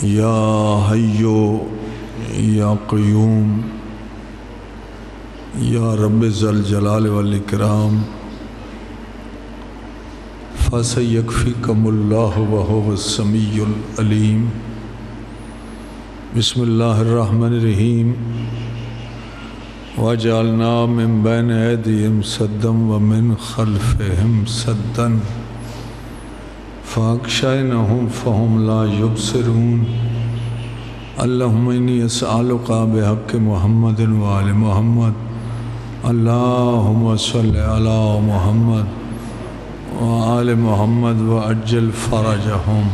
یا حیو یا قیوم یا رب ذل جلال والاکرام فسیکفیکم اللہ وہو السمیع العلیم۔ بسم اللہ الرحمن الرحیم۔ وجعلنا من بین ایدیہم سدا ومن خلفہم سدا فاغشیناہم فہم لا یبصرون۔ اللہم انی اسألک بحق محمد وآل محمد، اللہم صلی علی محمد وآل محمد وعجل فرجہم۔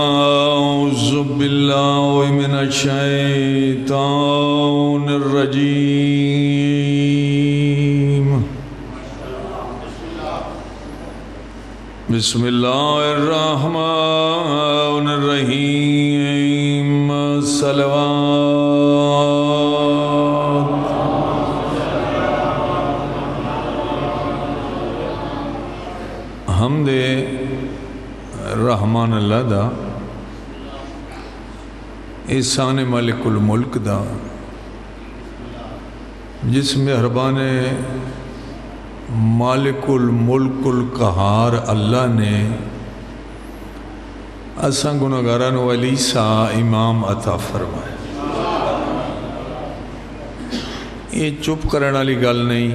اعوذ باللہ من الشیطان الرجیم۔ بسم اللہ الرحمن الرحیم۔ صلوات۔ حمد رحمان اللہ دا، احسان مالک الملک دا، جس مہربان مالک الملک القہار اللہ نے اساں گناہگاراں نوں ولی سا امام عطا فرمائے۔ یہ چپ کرن والی گل نہیں،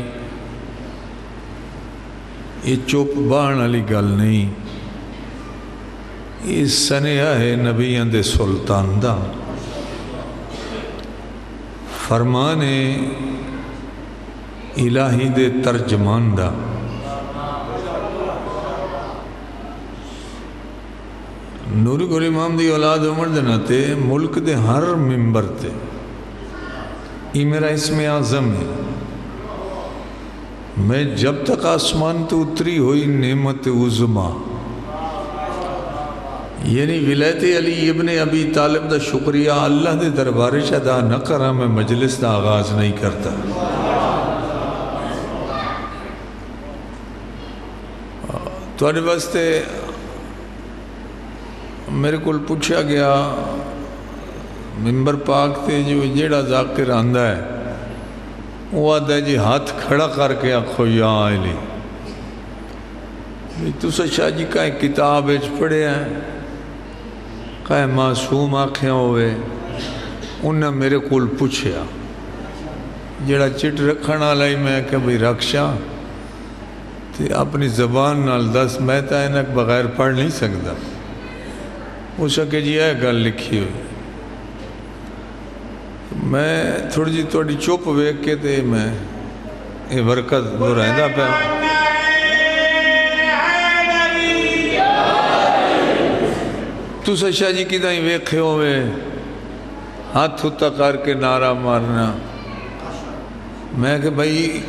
یہ چپ بہن والی گل نہیں، یہ سنیا ہے نبیان دے سلطان دا، فرمان الہی دے ترجمان دا۔ نوری گل امام دی اولاد عمر دے ناتے ملک دے ہر ممبر تے یہ میرا اسم اعظم ہے۔ میں جب تک آسمان تو اتری ہوئی نعمت عظما، یعنی ولایت علی ابن ابی طالب دا شکریہ اللہ دے دربارش ادا نہ کرا میں مجلس دا آغاز نہیں کرتا۔ تواڈے واسطے میرے کو پوچھا گیا ممبر پاک تے جو جیڑا ذاکر آندہ ہے وہ آدھا ہے جی ہاتھ کھڑا کر کے آکھو یا علی۔ تُسا شاہ جی کا ایک کتاب ایچ پڑھے ہیں، کہے معصوم آنکھیں ہوئے، انہاں میرے کول پوچھیا جیڑا چٹ رکھنا لائی میں کہ بھئی رکشا تے اپنی زبان نال دس میں تا انک بغیر پڑھ نہیں سکتا۔ اس کہ جی ہے گل لکھی ہوئی، میں تھوڑی جی توڑی چوپ ویک کے تے میں یہ برکت دو رہندہ پہ تو سشا جی کی دائیں ویکھے ہوئے ہاتھ ہوتا کر کے نعرہ مارنا۔ میں کہ بھائی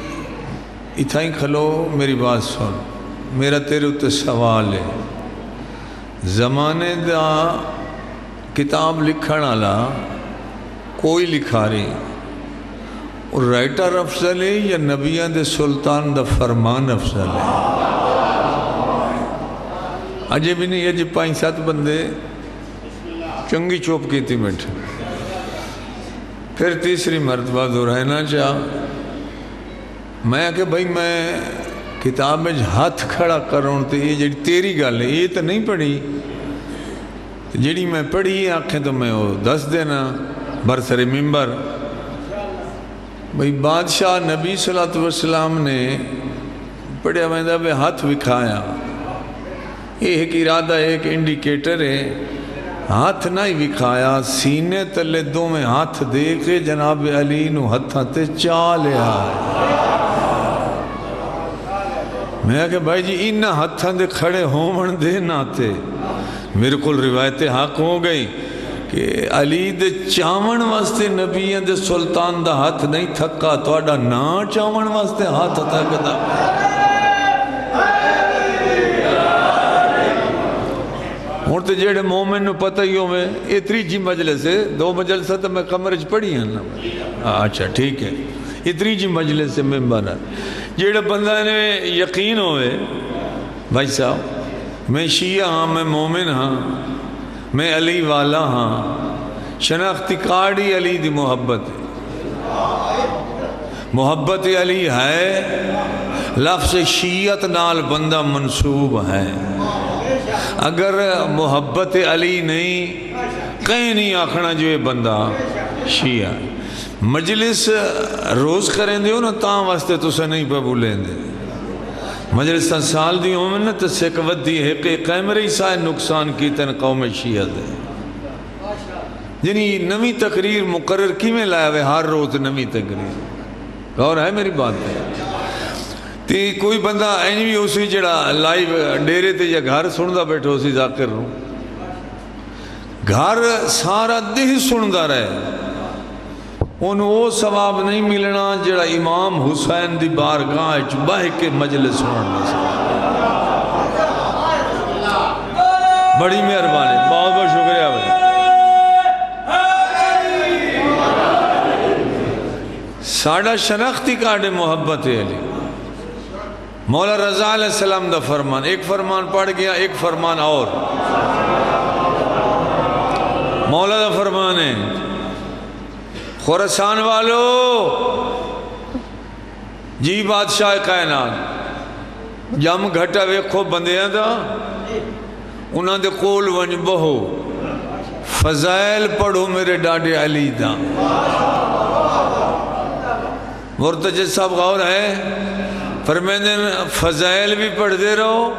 اتھائیں کھلو میری بات سن، میرا تیرے اتے سوال ہے۔ زمانے دا کتاب لکھن والا کوئی لکھا رہی اور رائٹر افضل ہے یا نبیان دے سلطان دا فرمان افضل ہے؟ اجے بھی نہیں، اجے 5-7 بندے چنگی چوپ کی تھی بیٹھے۔ پھر تیسری مرتبہ دہرانا چاہ میں کہ بھائی میں کتاب میں ہاتھ کھڑا کروں تو یہ جڑی تیری گل ہے یہ تو نہیں پڑھی، جڑی میں پڑھی آنکھیں تو میں وہ دس دینا برسر ممبر۔ بھئی بادشاہ نبی صلی اللہ علیہ وسلم نے پڑھیا میں دا بے ہاتھ وکھایا، یہ ایک ارادہ ایک انڈیکیٹر ہے، ہاتھ نہیں وکھایا، سینے تلے دو میں ہاتھ دے کے جناب علی نو ہتھاں تے چالیا۔ میں کہ بھائی جی انہا ہتھاں دے کھڑے ہومن دے ناتے میرے کل روایت حق ہو گئی کہ علی دے چاون واسطے نبیان دے سلطان دا ہاتھ نہیں تھکا، تو اڈا نا چاون واسطے ہاتھ تھکا دا۔ تو جیڑے مومن نو پتہ ہی ہوئے یہ تریجی مجلس ہے، 2 مجلسہ تو میں کمرچ پڑھی ہیں نا. اچھا ٹھیک ہے، یہ تریجی مجلس سے ممبر ہے. جیڑے بندہ نے یقین ہوئے بھائی صاحب میں شیعہ ہاں، میں مومن ہاں، میں علی والا ہاں، شناختی کارڈ ہی علی دی محبت ہے. محبت علی ہے، لفظ شیعت نال بندہ منسوب ہے. اگر محبت علی نہیں کہیں نہیں آکھنا جو یہ بندہ شیعہ. مجلس روز کریں دے ہو نا تاں واسطے تو سے نہیں پہ بولیں دے. مجلس سال دی ہوں نا تو سکھ ودی ہے کہ قیمری سائے نقصان کی تن قوم شیعہ دے. یعنی نوی تقریر مقرر کی میں لائے ہوئے ہر روز نوی تقریر. اور ہے میری بات ہے تی کوئی بندہ این بھی اسی جڑا لائیو ڈیرے تے یا گھر سندا بیٹھو اسی ذاکر رہوں گھر سارا دہ سندا رہے انہوں وہ ثواب نہیں ملنا جڑا امام حسین دی بارگاہ چباہ کے مجلس سننا سے. بڑی مہربانی، بہت بہت شکریہ بھائی. ساڑھا شناختی کارڈ محبت علی. مولا رضا علیہ السلام دا فرمان، ایک فرمان پڑھ گیا، ایک فرمان اور. مولا دا فرمان ہے خوراسان والو جی بادشاہ کائنات جم گھٹا ویکھو بندیاں دا انہاں دے قول ونج بہو فضائل پڑھو میرے ڈاڈے علی دا. مرتجد صاحب غور ہے فرمیندے فضائل بھی پڑھ دے رہو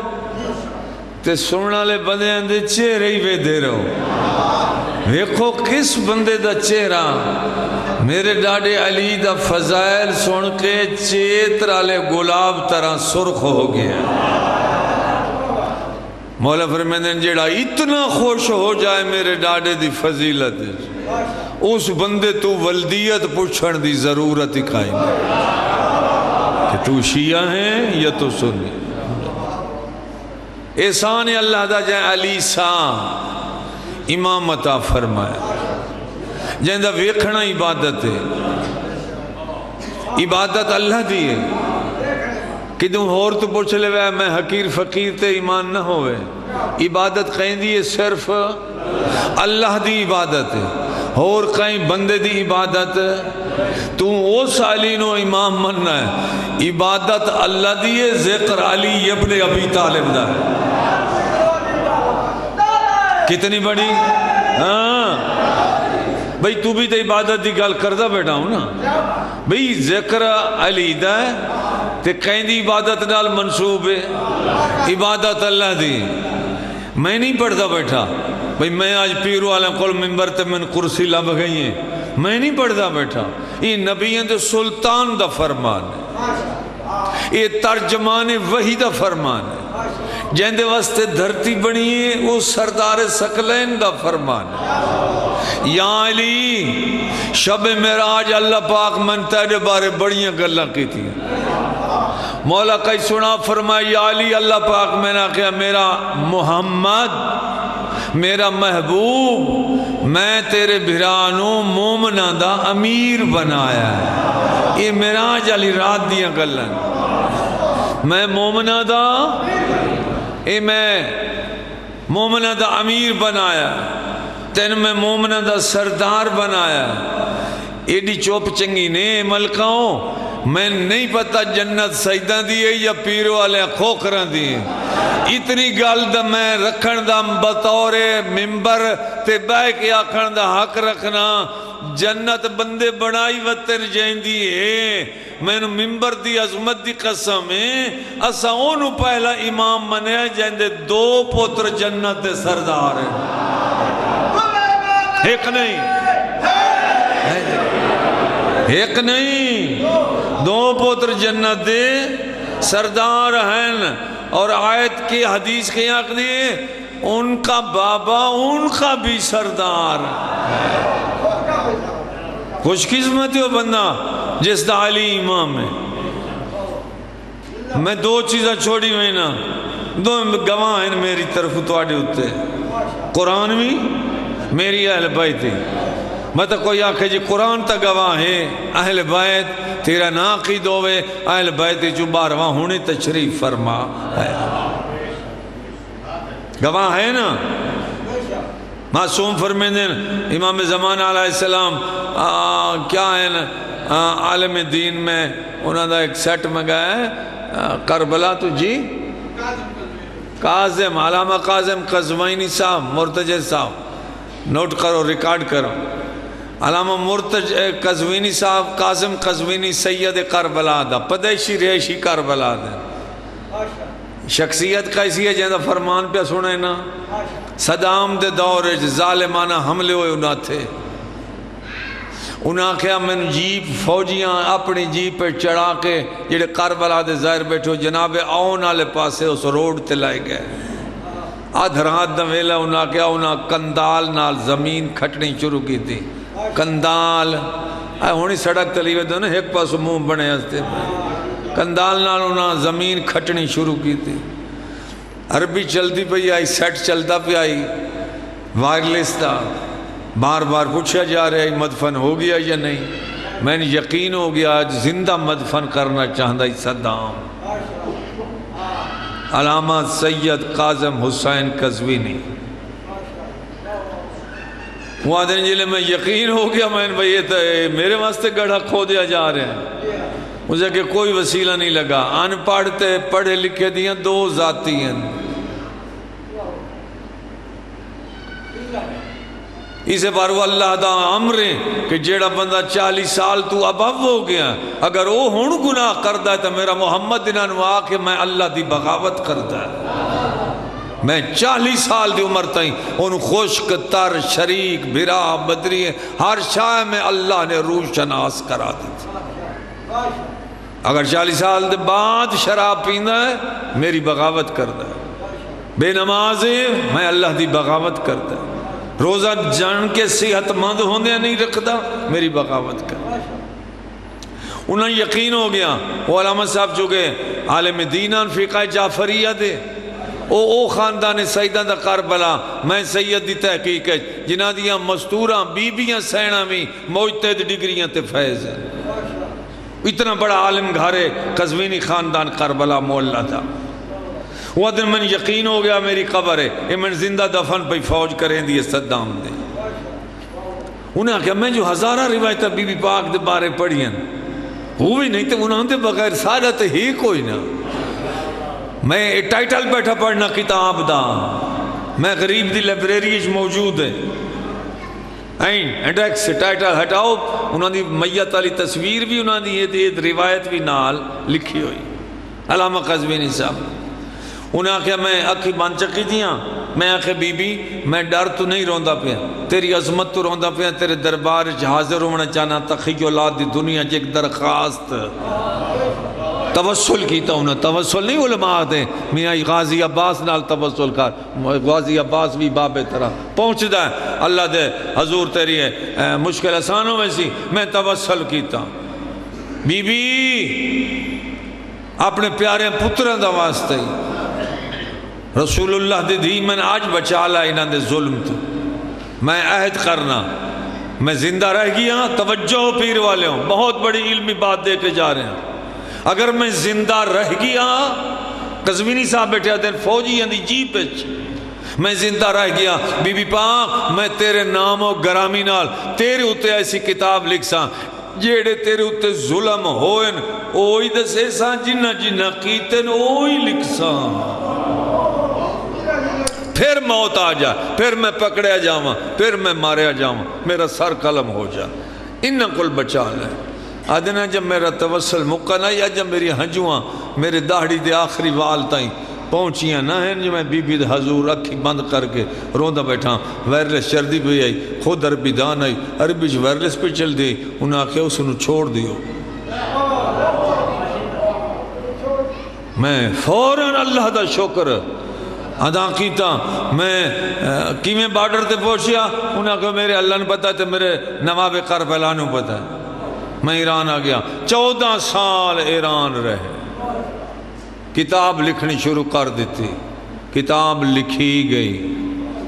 تے سننا لے بندے اندے چہرے ہی وے دے رہو. ویکھو کس بندے دا چہرہ میرے ڈاڈے علی دا فضائل سن کے چیتر آلے گلاب طرح سرخ ہو گیا. مولا فرمیندے جیڑا اتنا خوش ہو جائے میرے ڈاڈے دی فضیلت اس بندے تو ولدیت پوچھن دی ضرورت ہی کھائی نہیں کہ تو شیعہ ہیں یا تو سنی. احسان اللہ دا جائے علی ساں امام عطا فرمایا جائیں دا ویکھنا عبادت ہے. عبادت اللہ دی ہے کہ تم اور تو پوچھ لے وے میں حقیر فقیر تے ایمان نہ ہوئے. عبادت کہیں دی ہے صرف اللہ دی عبادت ہے اور کہیں بندے دی عبادت تو او سالینو امام مننا ہے. عبادت اللہ دی ہے، ذکر علی ابن ابی طالب دا ہے. کتنی بڑی ہاں بھئی تو بھی تو عبادت دی گل کردہ بیٹھا ہوں نا بھئی ذکر علی دا ہے تے کہیں دی عبادت نال منصوب ہے. عبادت اللہ دی میں نہیں پڑھتا بیٹھا بھئی میں آج پیرو عالم قول ممبر تے من کرسی لب گئی ہیں میں نہیں پڑھتا بیٹھا. یہ نبیان دے سلطان دا فرمان ہے، یہ ترجمان وحی دا فرمان ہے. جہندے واسطے دھرتی بنی ہے وہ سردار ثقلین دا فرمان ہے. یا علی شب معراج اللہ پاک من تیرے بارے بڑیاں گلاں کی تھی. مولا کئی سنا فرمایا یا علی اللہ پاک میں نے کہا میرا محمد میرا محبوب میں تیرے بھرانوں مومنہ دا امیر بنایا ہے. یہ معراج علی رات دیاں گلاں میں مومنہ دا میں مومنہ دا امیر بنایا تین میں مومنہ دا سردار بنایا. ایڈی چوپ چنگی نے ملکاؤں میں نہیں پتا جنت سجدہ دیئے یا پیرو والے کھوکران دیئے. اتنی گل دا میں رکھن دا بطور ممبر تے بہ کے آکھن دا حق رکھنا جنت بندے بنائی وطن جائندی ہے. میں نے ممبر دی عظمت دی قسم ہے اسا اونوں پہلا امام منیا جائندے 2 پتر جنت دے سردار ہیں. ایک نہیں 2 پتر جنت دے سردار ہیں. اور آیت کی حدیث کے آنکھ دیئے ان کا بابا ان کا بھی سردار. خوش قسمتی ہو بندہ جس دا علی امام ہے. میں 2 چیزیں چھوڑی ہوئی نا دو گواہ ہیں میری طرف تواڈے اتے، قرآن بھی میری اہل بیت ہے۔ مطلب کوئی آکھے جی قرآن تا گواہ ہے، اہل بیت تیرا ناقید ہوئے، اہل بیت جو 12واں ہونے تشریف فرما ہے، گواہ ہے نا۔ معصوم فرمیندے امام زمان علیہ السلام کیا ہے نا عالم دین میں انہوں دا ایک سیٹ منگایا ہے کربلا تو جی قاظم، علامہ قاظم قزوینی صاحب، مرتجع صاحب، نوٹ کرو ریکارڈ کرو، علامہ مرتجع قزوینی صاحب، قاظم قزوینی سید کربلا دا، پدیشی ریشی کربلا دا، شخصیت کیسی ہے جہاں فرمان پہ سنے نا، صدام دے دور ظالمانہ حملے ہوئے انہاں تھے، انہاں کیا میں جیپ فوجیاں اپنی جیپ پہ چڑھا کے جڑے کربلا دے ظاہر بیٹھو جناب آؤن والے پاسے اس روڈ تے لائے گئے، آدھ رات دا ویلا انہاں کیا انہاں کندال نال زمین کھٹنی شروع کی تھی، کندال ہونی سڑک تلیوے دو نا ایک پاس منہ بنے ہستے کندال نال انہاں زمین کھٹنی شروع کی تھی، عربی چلتی پہ آئی، سیٹ چلتا پہ آئی، وائرلیس تھا، بار بار پوچھا جا رہا ہے مدفن ہو گیا یا نہیں، میں نے یقین ہو گیا آج زندہ مدفن کرنا چاہتا ہے صدام، علامہ سید قاظم حسین قزوینی، وہ آدھے جلے میں یقین ہو گیا میں نے بھئی یہ تو میرے واسطے گڑھا کھو دیا جا رہے ہیں، مجھے کہ کوئی وسیلہ نہیں لگا، ان پڑھتے پڑھے لکھے دیاں دو ذاتی ہیں، اسے بار وہ اللہ دا عمر ہے کہ جیڑا بندہ 40 سال تو ابو ہو گیا، اگر وہ ہون گناہ کردہ ہے تو میرا محمد دنان وہاں کہ میں اللہ دی بغاوت کردہ ہے، میں 40 سال دی عمر تائیں ان خشک تر شریک بھرا بدری ہر شاہ میں اللہ نے روح شناس کرا دیتا، اگر 40 سال دے بعد شراب پیندہ ہے میری بغاوت کردہ ہے، بے نماز ہے میں اللہ دی بغاوت کردہ ہے، روزہ جان کے صحت مند ہونے نہیں رکھتا میری بغاوت کر، انہیں یقین ہو گیا، وہ علامہ صاحب جو کہ عالم دینان فقہ جعفریہ دے، او خاندان سیدہ دا کربلا، میں سید دی تحقیق ہے جنہ دیاں مستوراں بیبیاں سینہ میں مجتہد ڈگریاں تے فیض ہے، اتنا بڑا عالم گھارے قزوینی خاندان کربلا مولا تھا، وہ دن من یقین ہو گیا میری قبر ہے، یہ من زندہ دفن پہ فوج کریں دیئے صدام دے، انہیں کہا میں جو ہزارہ روایتہ بی بی پاک دے بارے پڑھی ہیں وہ بھی نہیں تھے، انہوں دے بغیر سادت ہی کوئی نہ، میں ٹائٹل بیٹھا پڑھنا کتاب دا، میں غریب دی لائبریری موجود ہے، انڈیکس ٹائٹل ہٹاؤ، انہوں دی میت علی تصویر بھی انہوں دی یہ روایت بھی نال لکھی ہوئی، علامہ قزوینی صاحب، انہاں کہا میں اکھی بان چکی دیاں، میں آخے بی بی میں ڈر تو نہیں روندہ پیا، تیری عظمت تو روندہ پیا، تیرے دربار حاضر ہونا چاہنا تخی اولاد دی دنیا ایک درخواست توسل کیتا انہاں، توسل نہیں علماء دے میاں غازی عباس نال توسل کر، غازی عباس بھی باب طرح پہنچ دا ہے، اللہ دے حضور تیری مشکل آسانوں میں سی میں توسل کیتا، بی بی اپنے پیارے پتران دا واسطے رسول اللہ دے دی میں آج بچا لا انہاں دے ظلم تو، میں عہد کرنا میں زندہ رہ گیا، توجہ پیر والے ہوں بہت بڑی علمی بات دے کے جا رہے ہیں، اگر میں زندہ رہ گیا، قزوینی صاحب بیٹھے آتے ہیں فوجی ہیں دی جیپ پچ، میں زندہ رہ گیا بی بی پاک میں تیرے نام و گرامی نال تیرے اتے ایسی کتاب لکھ ساں جیڑے تیرے اتے ظلم ہوئن اوہی دسے ساں جنہ جنہ کیتن اوہی لکھ ساں، پھر موت آ جا، پھر میں پکڑیا جاؤں، پھر میں ماریا جاؤں، میرا سر قلم ہو جا، انہاں کل بچا لیں، آدھنا جب میرا توسل مکہ نہ یا جب میری ہنجواں میرے داڑھی دے آخری وال تائیں پہنچیاں نہ ہیں جو میں بی بی حضور اکھی بند کر کے روندہ بیٹھا، وائرلیس چردی پہ آئی، خود عربی دان آئی، عربی جو وائرلیس پہ چل دی، انہاں کہا اس نے چھوڑ دیو، میں فوراً اللہ دا شکر ادا کیتا، میں کیویں بارڈر تے پہنچیا، انہاں کہا میرے اللہ نے پتا ہے میرے نواب کربلا نے پتا ہے، میں ایران آ گیا، 14 سال ایران رہے، کتاب لکھنی شروع کر دیتی، کتاب لکھی گئی،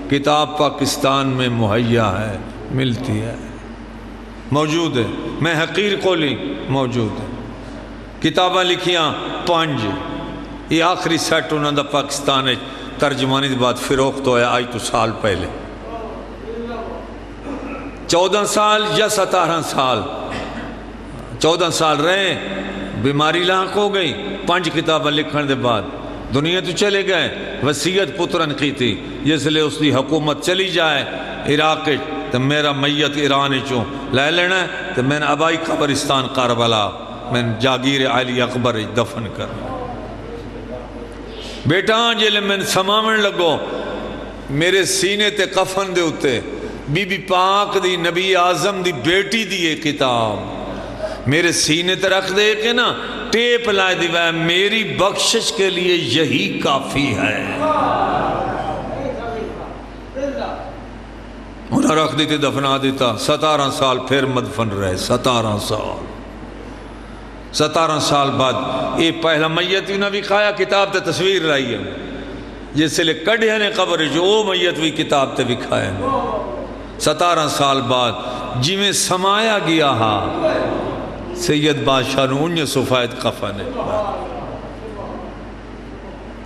کتاب پاکستان میں مہیا ہے، ملتی ہے، موجود ہے، میں حقیر قولی موجود ہے، کتاباں لکھیاں 5، یہ آخری سیٹ انہوں دا پاکستان ہے، ترجمانی دی بعد فروخت ہویا آئی تو سال پہلے، 14 سال یا 17 سال، 14 سال رہے، بیماری لاحق ہو گئی، 5 کتابیں لکھن دے بعد دنیا تو چلے گئے، وصیت پترن کی تھی جس لئے اس دی حکومت چلی جائے عراق، تو میرا میت ایران چوں لے لینا ہے، تو میں نے ابائی قبرستان کربلا میں جاگیر علی اکبر دفن کرنا۔ بیٹا جلے میں سمامن لگو، میرے سینے تے کفن دے ہوتے بی بی پاک دی نبی اعظم دی بیٹی دی یہ کتاب میرے سینے تے رکھ دے کہ نا ٹیپ لائے دیوائے، میری بخشش کے لیے یہی کافی ہے۔ انہاں رکھ دیتے دفنا دیتا، 17 سال پھر مدفن رہے، 17 سال بعد یہ پہلا میت بھی نہ بھی کھایا، کتاب تے تصویر لائی ہے جس سے لے کڑھے نے قبر جو وہ میت بھی کتاب تے بھی کھایا، 17 سال بعد جی میں سمایا گیا ہا سید بادشاہ نے انہیں سفید کفن ہے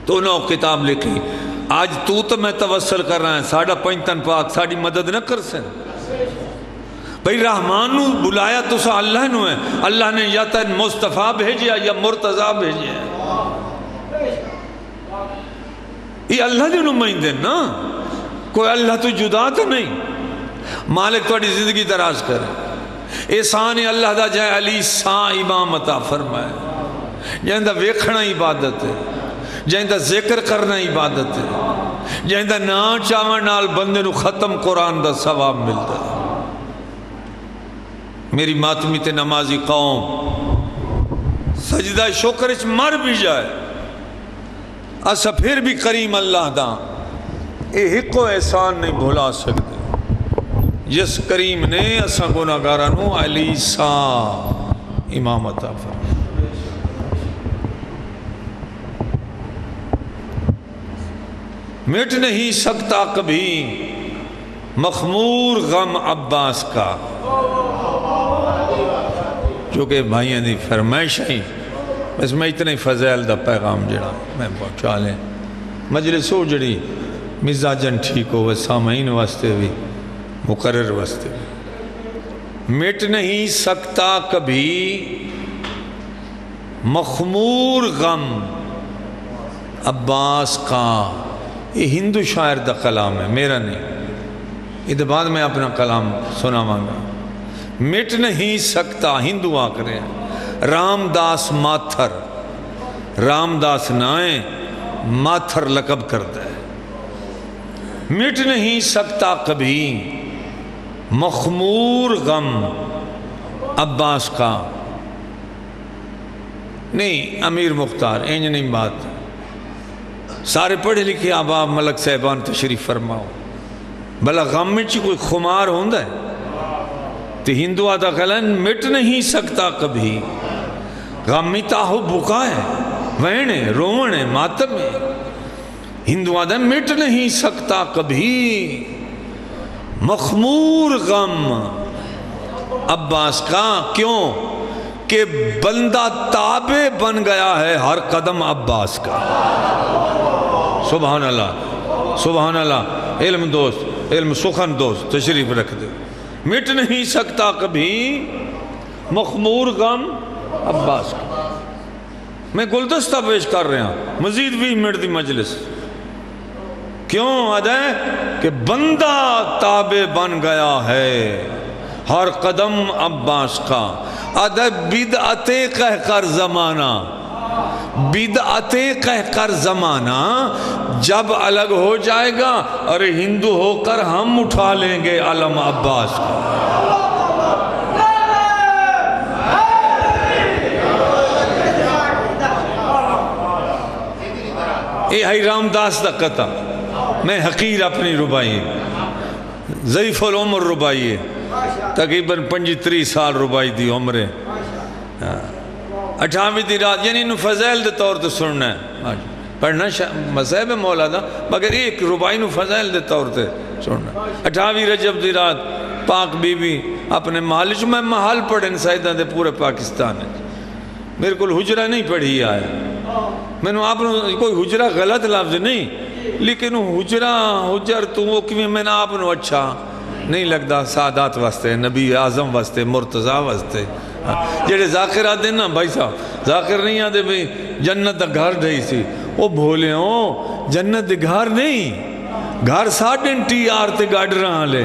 تو انہوں کتاب لکھی۔ آج تو میں توسل کر رہا ہے، ساڑھا پنجتن پاک ساڑھی مدد نہ کر سن بھئی، رحمان نو بلایا تو سا اللہ نو ہے، اللہ نے یا تا مصطفیٰ بھیجیا یا مرتضیٰ بھیجیا یہ اللہ دے نمائندے نا، کوئی اللہ تو جدا تو نہیں۔ مالک توڑی زندگی دراز کرے، احسان اللہ دا جائے علی ساں امام عطا فرمائے، جہاں دا ویکھنا عبادت ہے، جہاں دا ذکر کرنا عبادت ہے، جہاں دا نا چاون نال بندے نو ختم قرآن دا ثواب ملتا ہے۔ میری ماتمی تے نمازی قوم سجدہ شکرچ مر بھی جائے، اسا پھر بھی کریم اللہ دا اے ہکو احسان نہیں بھولا سکتے جس کریم نے اسا گناہگارانو علی ساں امام عطا فرمائے۔ مٹ نہیں سکتا کبھی مخمور غم عباس کا، چونکہ بھائیاں دی فرمائش ہیں، بس میں اتنے فضائل دا پیغام جڑا میں پہنچا لیں، مجلس ہو جڑی مزاجن ٹھیک ہو، سامعین واسطے بھی مقرر واسطے بھی۔ مٹ نہیں سکتا کبھی مخمور غم عباس کا، یہ ہندو شاعر دا کلام ہے، میرا نہیں، یہ بعد میں اپنا کلام سنا مانگا۔ مٹ نہیں سکتا، ہندو آکرے ہیں، رام داس ماتھر، رام داس نائیں ماتھر لقب کرتا ہے، مٹ نہیں سکتا کبھی مخمور غم عباس کا۔ نہیں امیر مختار اینج نہیں بات، سارے پڑھے لکھے آباب ملک صاحبان تشریف فرماؤ، بلا غم میں چی کوئی خمار ہوندہ ہے تو ہندو آدھا کلن مٹ نہیں سکتا کبھی، غمی تاہو بکا ہے، وینے رونے ماتم ہے، ہندو آدھا مٹ نہیں سکتا کبھی مخمور غم عباس کا، کیوں کہ بندہ تابع بن گیا ہے ہر قدم عباس کا۔ سبحان اللہ سبحان اللہ، علم دوست، علم سخن دوست تشریف رکھ دے۔ مٹ نہیں سکتا کبھی مخمور غم عباس کا۔ میں گلدستہ پیش کر رہا ہوں، مزید 20 منٹ دی مجلس، کیوں آدھا ہے کہ بندہ تابع بن گیا ہے ہر قدم عباس کا۔ آدھا بدعتیں کہہ کر زمانہ، بدعتیں کہہ کر زمانہ جب الگ ہو جائے گا، ارے ہندو ہو کر ہم اٹھا لیں گے علم عباس کا۔ یہ ہے رام داس دا قطع، میں حقیر اپنی ربائی ضعیف العمر ربائی ہے، تقریباً 35 سال ربائی دی عمر ہے، 28 دی رات، یعنی انہوں فضائل دے طور تو سننا ہے۔ پڑھنا مذہب مولا دا مگر ایک ربائی نو فضائل دے طور تے سننا 28 رجب دی رات پاک بی بی اپنے محل میں محل پڑھن سائدہ دے پورے پاکستان ہے میرے کو حجرہ نہیں پڑھی آیا میں نے آپ کوئی حجرہ غلط لفظ نہیں لیکن حجر تو وہ کہ میں نے آپ نے اچھا نہیں لگتا سادات واسطے نبی اعظم واسطے مرتضیٰ واسطے جیڑے ذاکر آتے ہیں نا بھائی صاحب ذاکر نہیں آتے بھئی جنت دا گھر ڈھائی سی وہ بھولے ہوں جنت دا گھر نہیں گھر ساڑھن ٹی آرتے گاڑ رہا لے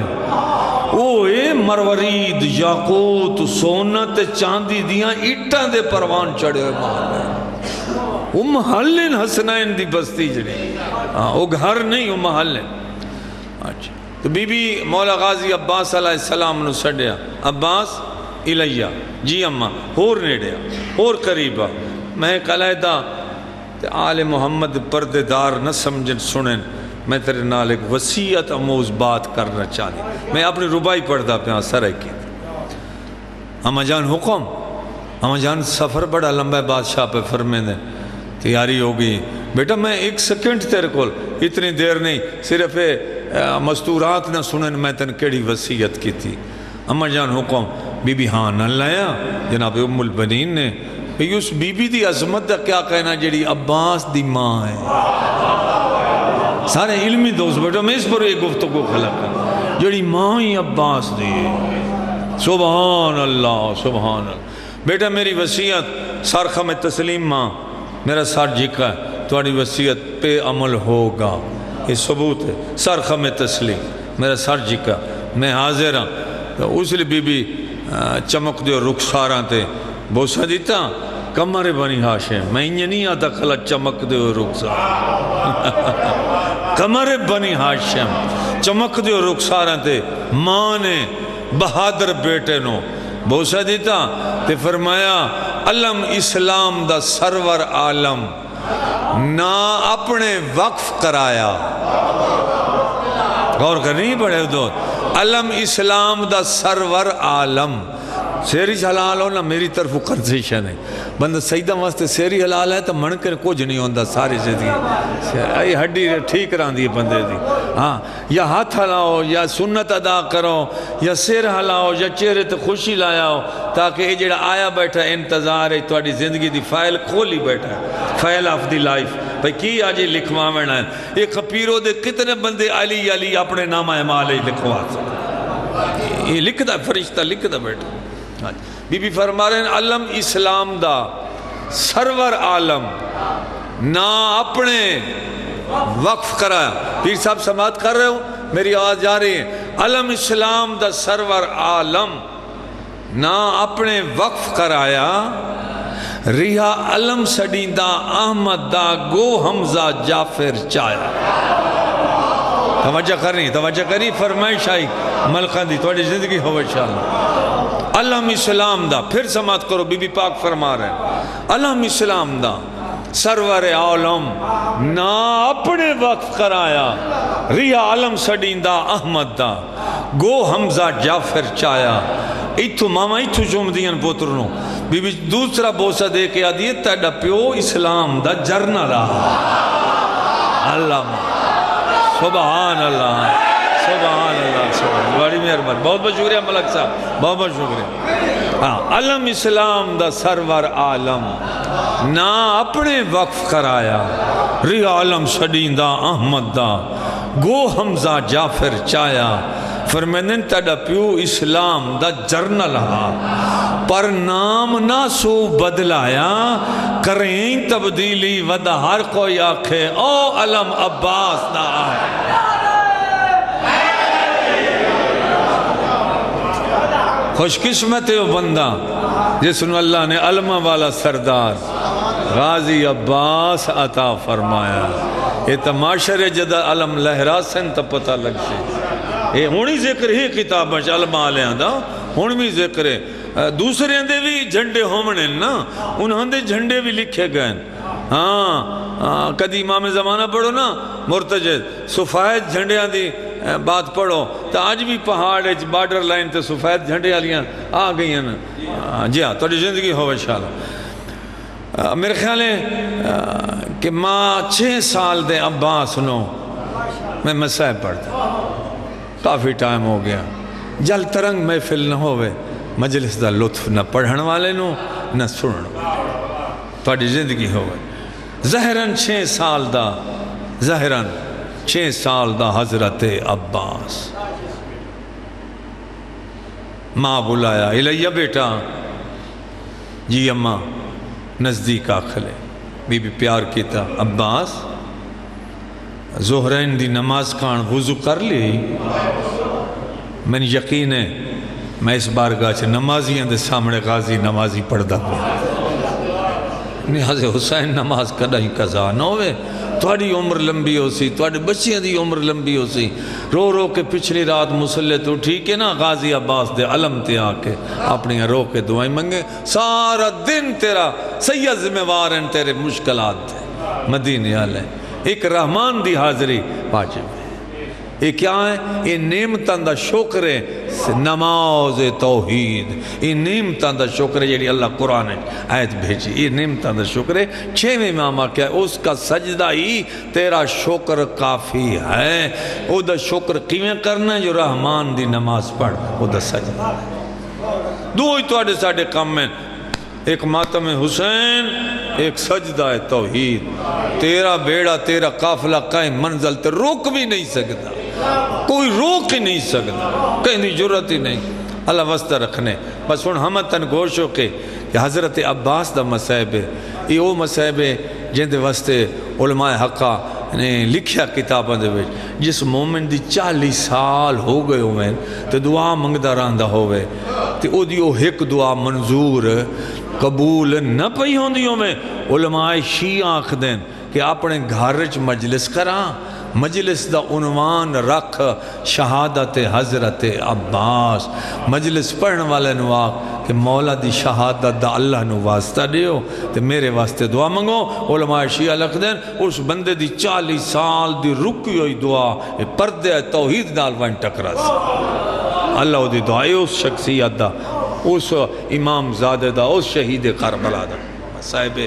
اوے مرورید یاقوت سونت چاندی دیاں اٹھاں دے پروان چڑھے ہوئے محل ہے وہ محل ہیں حسنین دی بستی جڑی وہ گھر نہیں وہ محل ہے اچھا تو بی بی مولا غازی عباس علیہ السلام نے سڑیا عباس الیہ جی اماں ہور نیڑیا ہور قریبا میں قلعدہ آل محمد پردے دار نہ سمجھن سنن میں تیرے نال ایک وسیعت اموز بات کرنا چاہتی میں اپنی ربائی پڑھدا پہ سرے کی اما جان حکم اما جان سفر بڑا لمبا بادشاہ پہ فرمے دیں تیاری ہوگی بیٹا میں 1 سیکنڈ تیرے کول اتنی دیر نہیں صرف مستورات نہ سنن میں تن کیڑی وسیعت کی تھی اما جان حکم بی بی ہاں نہ لایا جناب ام البنین نے اس بی بی دی عظمت دا کیا کہنا جڑی عباس دی ماں ہے سارے علمی دوست بیٹا میں اس پر ایک گفتگو خلق ہے جڑی ماں ہی عباس دی سبحان اللہ سبحان اللہ بیٹا میری وسیعت سرخم تسلیم ماں میرا سر جھکا ہے تمہاری وسیعت پہ عمل ہوگا یہ ثبوت ہے سرخم تسلیم میرا سر جھکا میں حاضر ہوں اس لیے بی بی چمک دے رخساراں تے بوسا دیتا کمر بنی ہاشم میں انہیں نہیں آتا کھلا چمک دے رخسار کمر بنی ہاشم چمک دے رخساراں تے ماں نے بہادر بیٹے نو بوسا دیتا تے فرمایا علم اسلام دا سرور عالم نہ اپنے وقف کرایا غور کرنی پڑے دو علم اسلام دا سرور عالم سیری حلال ہو نا میری طرف قرضیشن ہے بندہ سیدہ واسطے سیری حلال ہے تو من کر کچھ نہیں ہوندہ ساری زندگی ای ہڈی ٹھیک رہن دی بندے دی ہاں یا ہاتھ ہلاؤ یا سنت ادا کرو یا سیر ہلاؤ یا چہرے تے خوشی لایا تاکہ یہ جڑا آیا بیٹھا انتظار ہے تواڈی زندگی دی فائل کھولی بیٹھا ہے فائل آف دی لائف بھئی کی آجی لکھواونا ہے ایک خپیرو دے کتنے بندے علی علی اپنے نام اعمال ہی لکھوا سکتے یہ لکھ دا فرشتہ لکھ دا بیٹھا بی بی فرما رہے ہیں علم اسلام دا سرور عالم نہ اپنے وقف کرایا پیر صاحب سماعت کر رہے ہو میری آواز جا رہی ہے علم اسلام دا سرور عالم نہ اپنے وقف کرایا ریحا علم سڈیندہ احمد دا گو حمزہ جعفر چایا توجہ کرنی فرمائش آئی ملکان دی تھوڑی زندگی ہو انشاءاللہ علم اسلام دا پھر سماعت کرو بی بی پاک فرما رہے ہیں علم اسلام دا سرور عالم نہ اپنے وقف کرایا ریحا علم سڈیندہ احمد دا گو حمزہ جعفر چایا ایتھو ماما ایتھو جمدین پوترنو بی بی دوسرا بوسہ دے کے آدھی تیڑا پیو اسلام دا جرنا رہا اللہ سبحان اللہ سبحان اللہ سبحان اللہ بڑی مہربان بہت بہت شکریہ ملک صاحب بہت بہت شکریہ علم اسلام دا سرور عالم نہ اپنے وقف کرایا ریحا علم سڈیندہ احمد دا گو حمزہ جعفر چایا فرمینن تیڑا پیو اسلام دا جرنل ہا پر نام نہ سو بدلایا کریں تبدیلی ودہ ہر کوئی آکھے او علم عباس دا آئے خوش قسمت ہے وہ بندہ جس نے اللہ نے علمہ والا سردار غازی عباس عطا فرمایا یہ تماشر جدہ علم لہرا سن تا پتہ لگ سے یہ ہونی ذکر ہی کتاب ہے علمہ آلیاں دا ہون بھی ذکر ہے دوسرے اندے بھی جھنڈے ہومنے نا انہوں نے جھنڈے بھی لکھے گئے ہاں کدی امام زمانہ پڑھو نا مرتجد سفید جھنڈے دی بات پڑھو تو آج بھی پہاڑ بارڈر لائن تے سفید جھنڈے آلیاں آ گئی ہیں نا جی ہاں توڑی زندگی ہو انشاءاللہ میرے خیال ہے کہ ماں 6 سال دے عباس نو میں مسائب پڑھتا، کافی ٹائم ہو گیا، جل ترنگ محفل نہ ہوئے مجلس دا لطف نہ پڑھن والے نو نہ سنن والے، تھوڑی زندگی ہوئے ظاہراً 6 سال دا، ظاہراً 6 سال دا حضرت عباس ماں بلایا، الیہ بیٹا، جی اماں نزدیک آکھلے، بی بی پیار کیتا، عباس ظہرین دی نماز کان وضو کر لی؟ میں نے یقین ہے میں اس بارگاہ سے نمازیاں دے سامنے غازی نمازی پڑھ دا پیا، نیاز حسین نماز کدہ ہی قضا نہ ہوئے، تھوڑی عمر لمبی ہو سی، تھوڑی بچیاں دی عمر لمبی ہو سی، رو رو کے پچھلی رات مسلح تو ٹھیک ہے نا، غازی عباس دے علم تے آکے اپنی رو کے دعائیں منگے، سارا دن تیرا سید ذمہ ہیں تیرے مشکلات تھے، مدینے آلے ایک رحمان دی حاضری واجب ہے، یہ کیا ہے؟ یہ نعمتاں دا شکر ہے، نماز توحید، یہ نعمتاں دا شکر ہے جیڑی اللہ قرآن آیت بھیجی، یہ نعمتاں دا شکر ہے، 6ویں امام کیا ہے؟ اس کا سجدہ ہی تیرا شکر کافی ہے، او دا شکر کیویں کرنا ہے؟ جو رحمان دی نماز پڑھ او دا سجدہ ہے، دو ہی توڑے ساڑے کام میں، ایک ماتم حسین، ایک سجدہ توحید، تیرا بیڑا تیرا قافلہ قائم منزل تے روک بھی نہیں سکتا، کوئی روک ہی نہیں سکتا، کہیں دی جرت ہی نہیں، اللہ واسطہ رکھنے، بس ان ہمتن گوش ہو کے کہ حضرت عباس دا مسائب ہے، یہ وہ مسائب ہے جن دے واسطے علماء حقہ نے لکھیا کتاباں دے وچ، جس مومن دی 40 سال ہو گئے ہوئے تو دعا منگدا رہندا ہوئے تے او دی او ایک دعا منظور قبول نہ پئی ہوندی ہوئے، علماء شیعہ آکھ دیں کہ اپنے گھرچ مجلس کراں، مجلس دا عنوان رکھ شہادت حضرت عباس، مجلس پڑھن والے نواق کہ مولا دی شہادت دا اللہ نو واسطہ دیو تے میرے واسطے دعا منگو، علماء شیعہ لکھ دیں اس بندے دی 40 سال دی رکی ہوئی دعا پردے توحید نال وائن ٹکرا سی، اللہ دی دعا اس شخصیت دا، اس امام زادہ دا، اس شہید کربلا دا صاحب،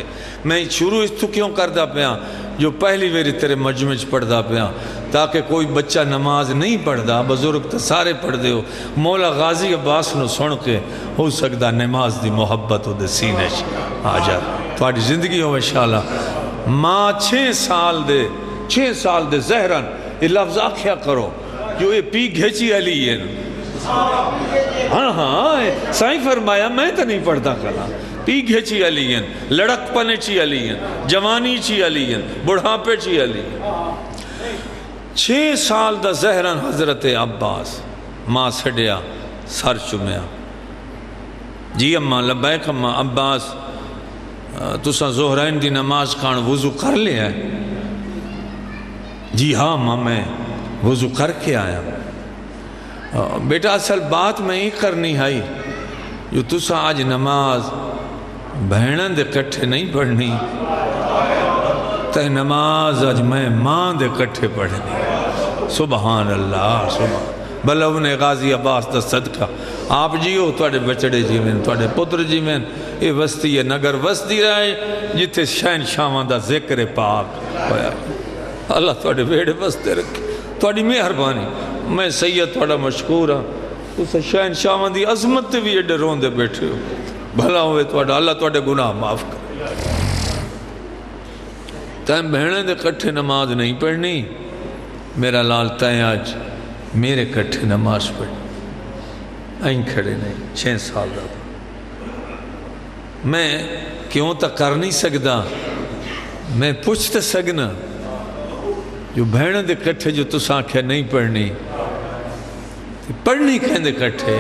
میں شروع اس تو کیوں کردہ پیا جو پہلی ویری تیرے مجمع پڑھدا پیا تاکہ کوئی بچہ نماز نہیں پڑھدا، بزرگ تو سارے پڑھ دے ہو، مولا غازی عباس نو سن کے ہو سکتا نماز دی محبت ہو دے سینے آ جا، تھوڑی زندگی ہو انشاءاللہ۔ ماں 6 سال دے زہرن یہ لفظ آکھیا کرو جو یہ پی گھیچی علی ہے، ہاں سائیں فرمایا میں تو نہیں پڑھتا کلا، پی گھیچی علی ہیں، لڑک پنے چی علی ہیں، جوانی چی علی ہیں، بڑھاپے چی علی ہیں، 6 سال دا زہرن حضرت عباس، ماں سڑیا سر چمیا، جی اماں لبیک اماں، عباس تساں ظہرین دی نماز کھان وضو کر لیا ہے؟ جی ہاں ماں میں وضو کر کے آیا، بیٹا اصل بات میں ہی کرنی ہے جو تساں آج نماز بہنن دے کٹھے نہیں پڑھنی، تے نماز آج میں ماں دے کٹھے پڑھنی، سبحان اللہ سبحان، بلو نے غازی عباس دا صدقہ، آپ جیو توڑے بچڑے جیویں، توڑے پتر جیویں، یہ وستی ہے نگر وستی رہے جتے شہن شاہاں دا ذکر پاک ہویا، اللہ توڑے بیڑے وستے رکھے، توڑی مہربانی، میں سید توڑا مشکور ہاں، اس شہن شاہاں دی عظمت بھی ایڈے روندے بیٹھے ہو، بھلا ہوئے توڑا، اللہ توڑے گناہ معاف کر، تائم بہنیں دے کٹھے نماز نہیں پڑھنی، میرا لال تائیں آج میرے کٹھے نماز پڑھنی، آئیں کھڑے نہیں، 6 سال دا میں کیوں تا کر نہیں سکتا، میں پوچھتے سکنا جو بہنیں دے کٹھے جو تساں کھے نہیں پڑھنی، پڑھنی کہیں دے کٹھے،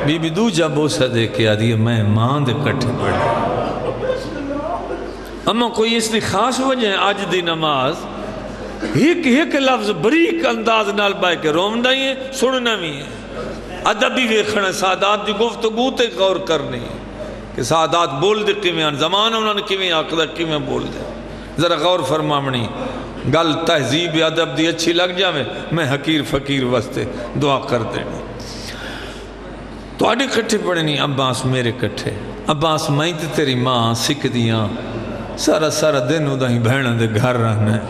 بی بی دو جب ہو سا دے کے آدھی میں ماں دے کٹھے پڑھنی، اما کوئی اس دی خاص وجہ ہے آج دی نماز ایک لفظ بریک انداز نال بائے کے رومنا ہی ہے، سننا بھی ہے، ادبی ویکھنا، سادات دی گفتگو تے غور کرنی ہے کہ سادات بول دے کیویں، زمان انہوں نے کیویں آقدہ کیویں بول دے، ذرا غور فرمامنی، گل تہذیب ادب دی اچھی لگ جاوے، میں حقیر فقیر واسطے دعا کر دینی، تو آڈی کٹھے پڑھنی، عباس میرے کٹھے، عباس میں تے تیری ماں سکھ دیاں سارا سارا دن ادا ہی بہنوں دے گھر رہنا ہے،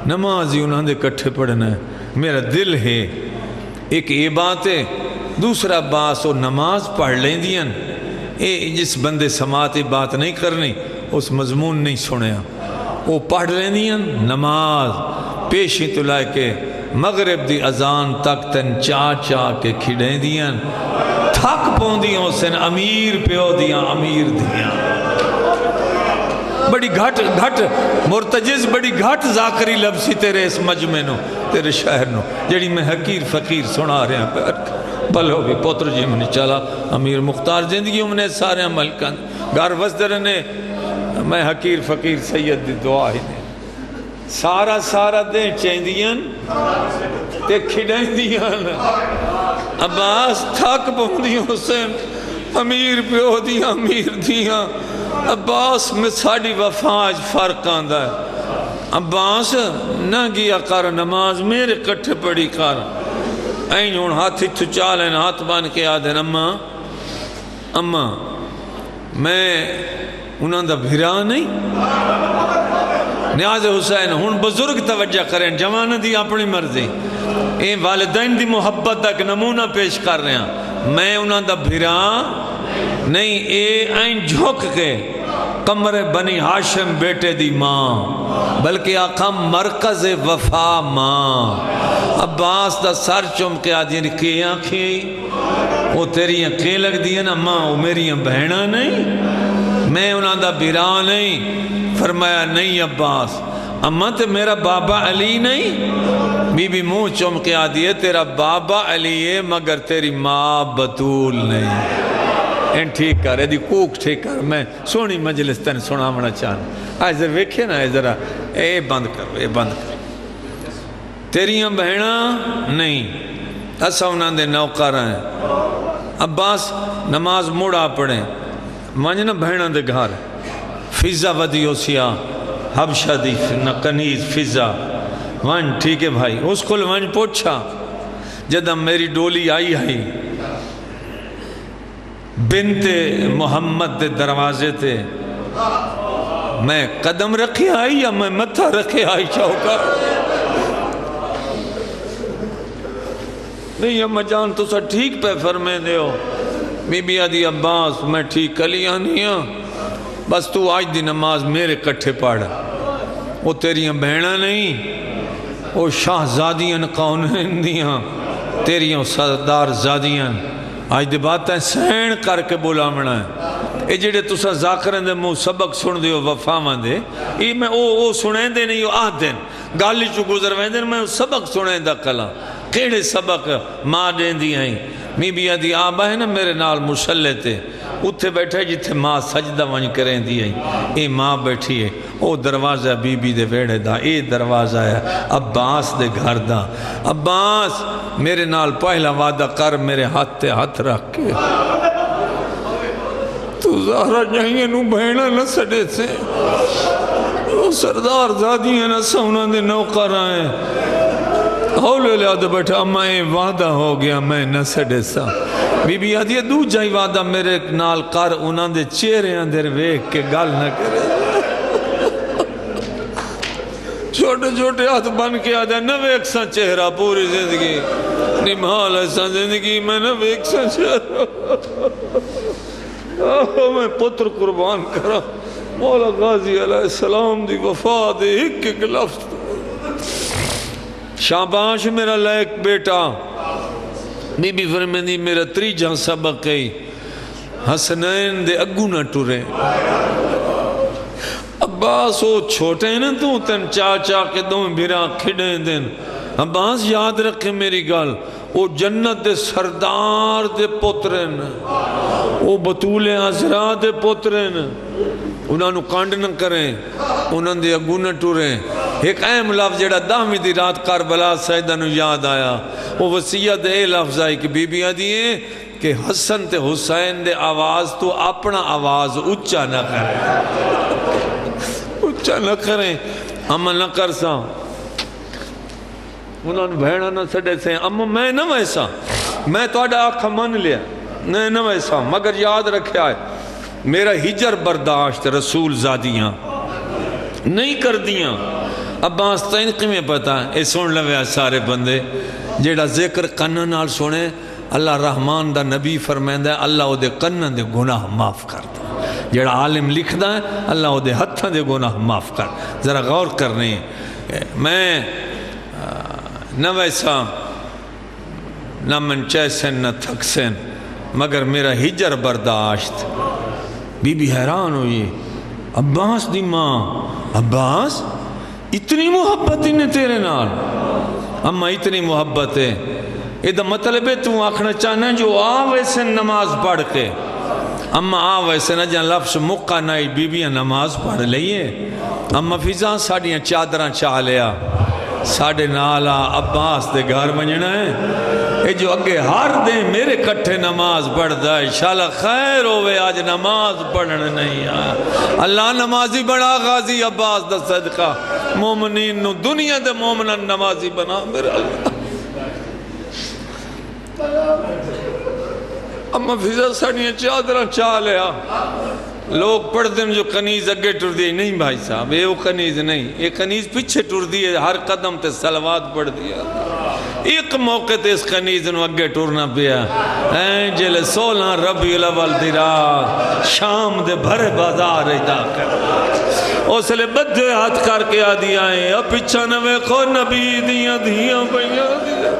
نماز ہی انہوں دے کٹھے پڑھنا ہے، میرا دل ہے۔ ایک یہ بات ہے، دوسرا باس وہ نماز پڑھ لیں دیاں، جس بندے سماعت بات نہیں کرنی اس مضمون نہیں سنیا، وہ پڑھ لیں دیاں نماز پیشی تو لائے کے مغرب دی اذان تک تن چاہ کے کھڑیں دیاں، تھک پون دیاں اسن امیر پیو دیاں امیر دیاں، بڑی گھٹ مرتجز بڑی گھٹ ذاکری لبسی تیرے اس مجمع نو تیرے شہر نو جڑی میں حقیر فقیر سنا رہے ہیں پہ بلو بھی پوتر جی منی چلا امیر مختار زندگی میں سارے عمل کن گھر وزدر نے میں حقیر فقیر سید دی دعا ہی نے سارا دیں چیندیاں تے کھڑیں دیاں عباس تھک پوندیاں حسین امیر پیو دیاں امیر دیاں عباس میں ساڑی وفاج فرق آندہ ہے عباس نہ گیا کر نماز میرے کٹھے پڑی کر این ہون ہاتھی تو چالیں ہاتھ بان کے آدھیں اممہ میں انہوں دا بھرا نہیں نیاز حسین ہون بزرگ توجہ کریں جوان دی اپنی مرضی اے والدین دی محبت دا ایک نمونہ پیش کر رہے ہیں میں انہوں دا بھرا نہیں اے این جھوک کے قمر بنی ہاشم بیٹے دی ماں بلکہ آقا مرکز وفا ماں عباس دا سر چم کے آدھی کیاں کھی وہ تیریاں کی لگ دی نا ماں وہ میریاں بہنہ نہیں میں انہوں دا بیرا نہیں فرمایا نہیں عباس اماں تے میرا بابا علی نہیں بی بی منہ چم کے آدھی ہے تیرا بابا علی ہے مگر تیری ماں بطول نہیں این ٹھیک کر ایدی کوک ٹھیک کر میں سونی مجلس تن سنا منا چاہنا آج ذرا ویکھے نا ذرا اے بند کر تیریاں بہنہ نہیں اسا انہاں دے نوکر ہیں عباس نماز موڑا پڑھیں ونجنا بہنہ دے گھر فضا ودیو سیا حبشہ دی کنیز فضا ون ٹھیک ہے بھائی اس کو ون پوچھا جدہ میری ڈولی آئی بنت محمد دے دروازے تے میں قدم رکھے آئی یا میں متھا رکھے آئی چاہوکا نہیں اما جان تو سا ٹھیک پہ فرمے دے ہو بی بی آدھی عباس میں ٹھیک کلیاں نہیں ہوں بس تو آج دی نماز میرے کٹھے پڑھ وہ تیریاں بہنہ نہیں وہ شاہزادیاں قونین دیاں تیریاں سردار زادیاں آج دی باتیں سین کر کے بولا منا ہے اے جڑے تسا ذاکرین دے مو سبق سن دیو وفاوان دے ای میں او سنیں دے نہیں آہ دین گالی چو گزر وین دے میں سبق سنیں دا کلا کیڑے سبق ماں دین دی ہیں می بھی آدھی آبا ہے نا میرے نال مشلے تے اتھے بیٹھے جتھے ماں سجدہ ونج کریں دی ہیں اے ماں بیٹھی ہے او دروازہ بی بی دے ویڑے دا اے دروازہ ہے عباس دے گھر دا عباس میرے نال پہلا وعدہ کر میرے ہاتھ تے ہاتھ رکھ کے تو زہرہ جائیں نو بہنہ نہ سڑے سے او سردار زادی ہیں نہ سونہ دے نوکر آئیں ہولے لے آدھے بیٹھا میں وعدہ ہو گیا میں نہ سڑے سا بی بی آدھی دو جائی وعدہ میرے نال کر انہاں دے چہرے اندر ویک کے گال نہ کرے چھوٹے ہاتھ بن کے آدھے نہ ویک سا چہرہ پوری زندگی نمحال ایسا زندگی میں نہ ویک سا چہرہ میں پتر قربان کرا مولا غازی علیہ السلام دی وفا دے ایک لفظ شاباش میرا لائق بیٹا بی بی فرمیندی میرا تریجہ سبق ہے حسنین دے اگو نہ ٹورے عباس وہ چھوٹے ہیں نا تو تن چاچا کے دوں بھیرا کھڑیں دن عباس یاد رکھے میری گال وہ جنت دے سردار دے پترین وہ بطول عزرا دے پترین انہاں نو کانڈ نہ کریں انہاں دے اگو نہ ٹوریں ایک اہم لفظ جڑا دہویں دی رات کربلا سیدہ نو یاد آیا وہ وصیت اے لفظ آئی کہ بی بی آدھی ہے کہ حسن تے حسین دے آواز تو اپنا آواز اچھا نہ کریں اچھا نہ کریں اما نہ کر سا انہوں نے بہنہ نہ سڑے سے اما میں نہ ویسا میں تو آڈا آنکھا من لیا نہ ویسا مگر یاد رکھے آئے میرا ہجر برداشت رسول زادیاں نہیں کر دیاں. عباس تین کیویں پتا اے سن لویا سارے بندے جیڑا ذکر کنن نال سنے اللہ رحمان دا نبی فرمیندا ہے اللہ او دے کنن دے گناہ معاف کردا. جیڑا عالم لکھدا ہے اللہ او دے ہتھاں دے گناہ معاف کر. ذرا غور کرنے میں نہ ویسا نہ من چیسن نہ تھکسن مگر میرا ہجر برداشت. بی بی حیران ہوئی عباس دی ماں عباس اتنی محبت انہیں تیرے نال اما اتنی محبت ہے یہ مطلب ہے تو آکھنا چاہنا جو ویسے نماز پڑھ کے اما ویسے نہ جہاں لفظ مقا نائی بی بیاں نماز پڑھ لئیے اما فضا ساڑیاں چادران چاہ لیا ساڑھے نالا عباس دے گھر منجنا ہے اے جو اگے ہر دے میرے کٹھے نماز پڑھ دا انشاءاللہ خیر ہوئے آج نماز پڑھنے نہیں آیا. اللہ نمازی بڑا غازی عباس دا صدقہ مومنین نو دنیا دے مومنان نمازی بنا میرے اللہ. اما فضا ساڑیاں چادران چاہ لیا لوگ پڑھ دیں جو کنیز اگے ٹر دیئے نہیں بھائی صاحب یہ وہ کنیز نہیں یہ کنیز پیچھے ٹر دیئے ہر قدم تے صلوات پڑھ دیا. ایک موقع تے اس کنیز نو اگے ٹرنا پیا جلے 16 ربیع الاول دی رات شام دے بھرے بازار ادا کر اس لئے بدھے ہاتھ کر کے آدھی آئیں اب پیچھا نوے خو نبی دیاں دیاں بیاں دیاں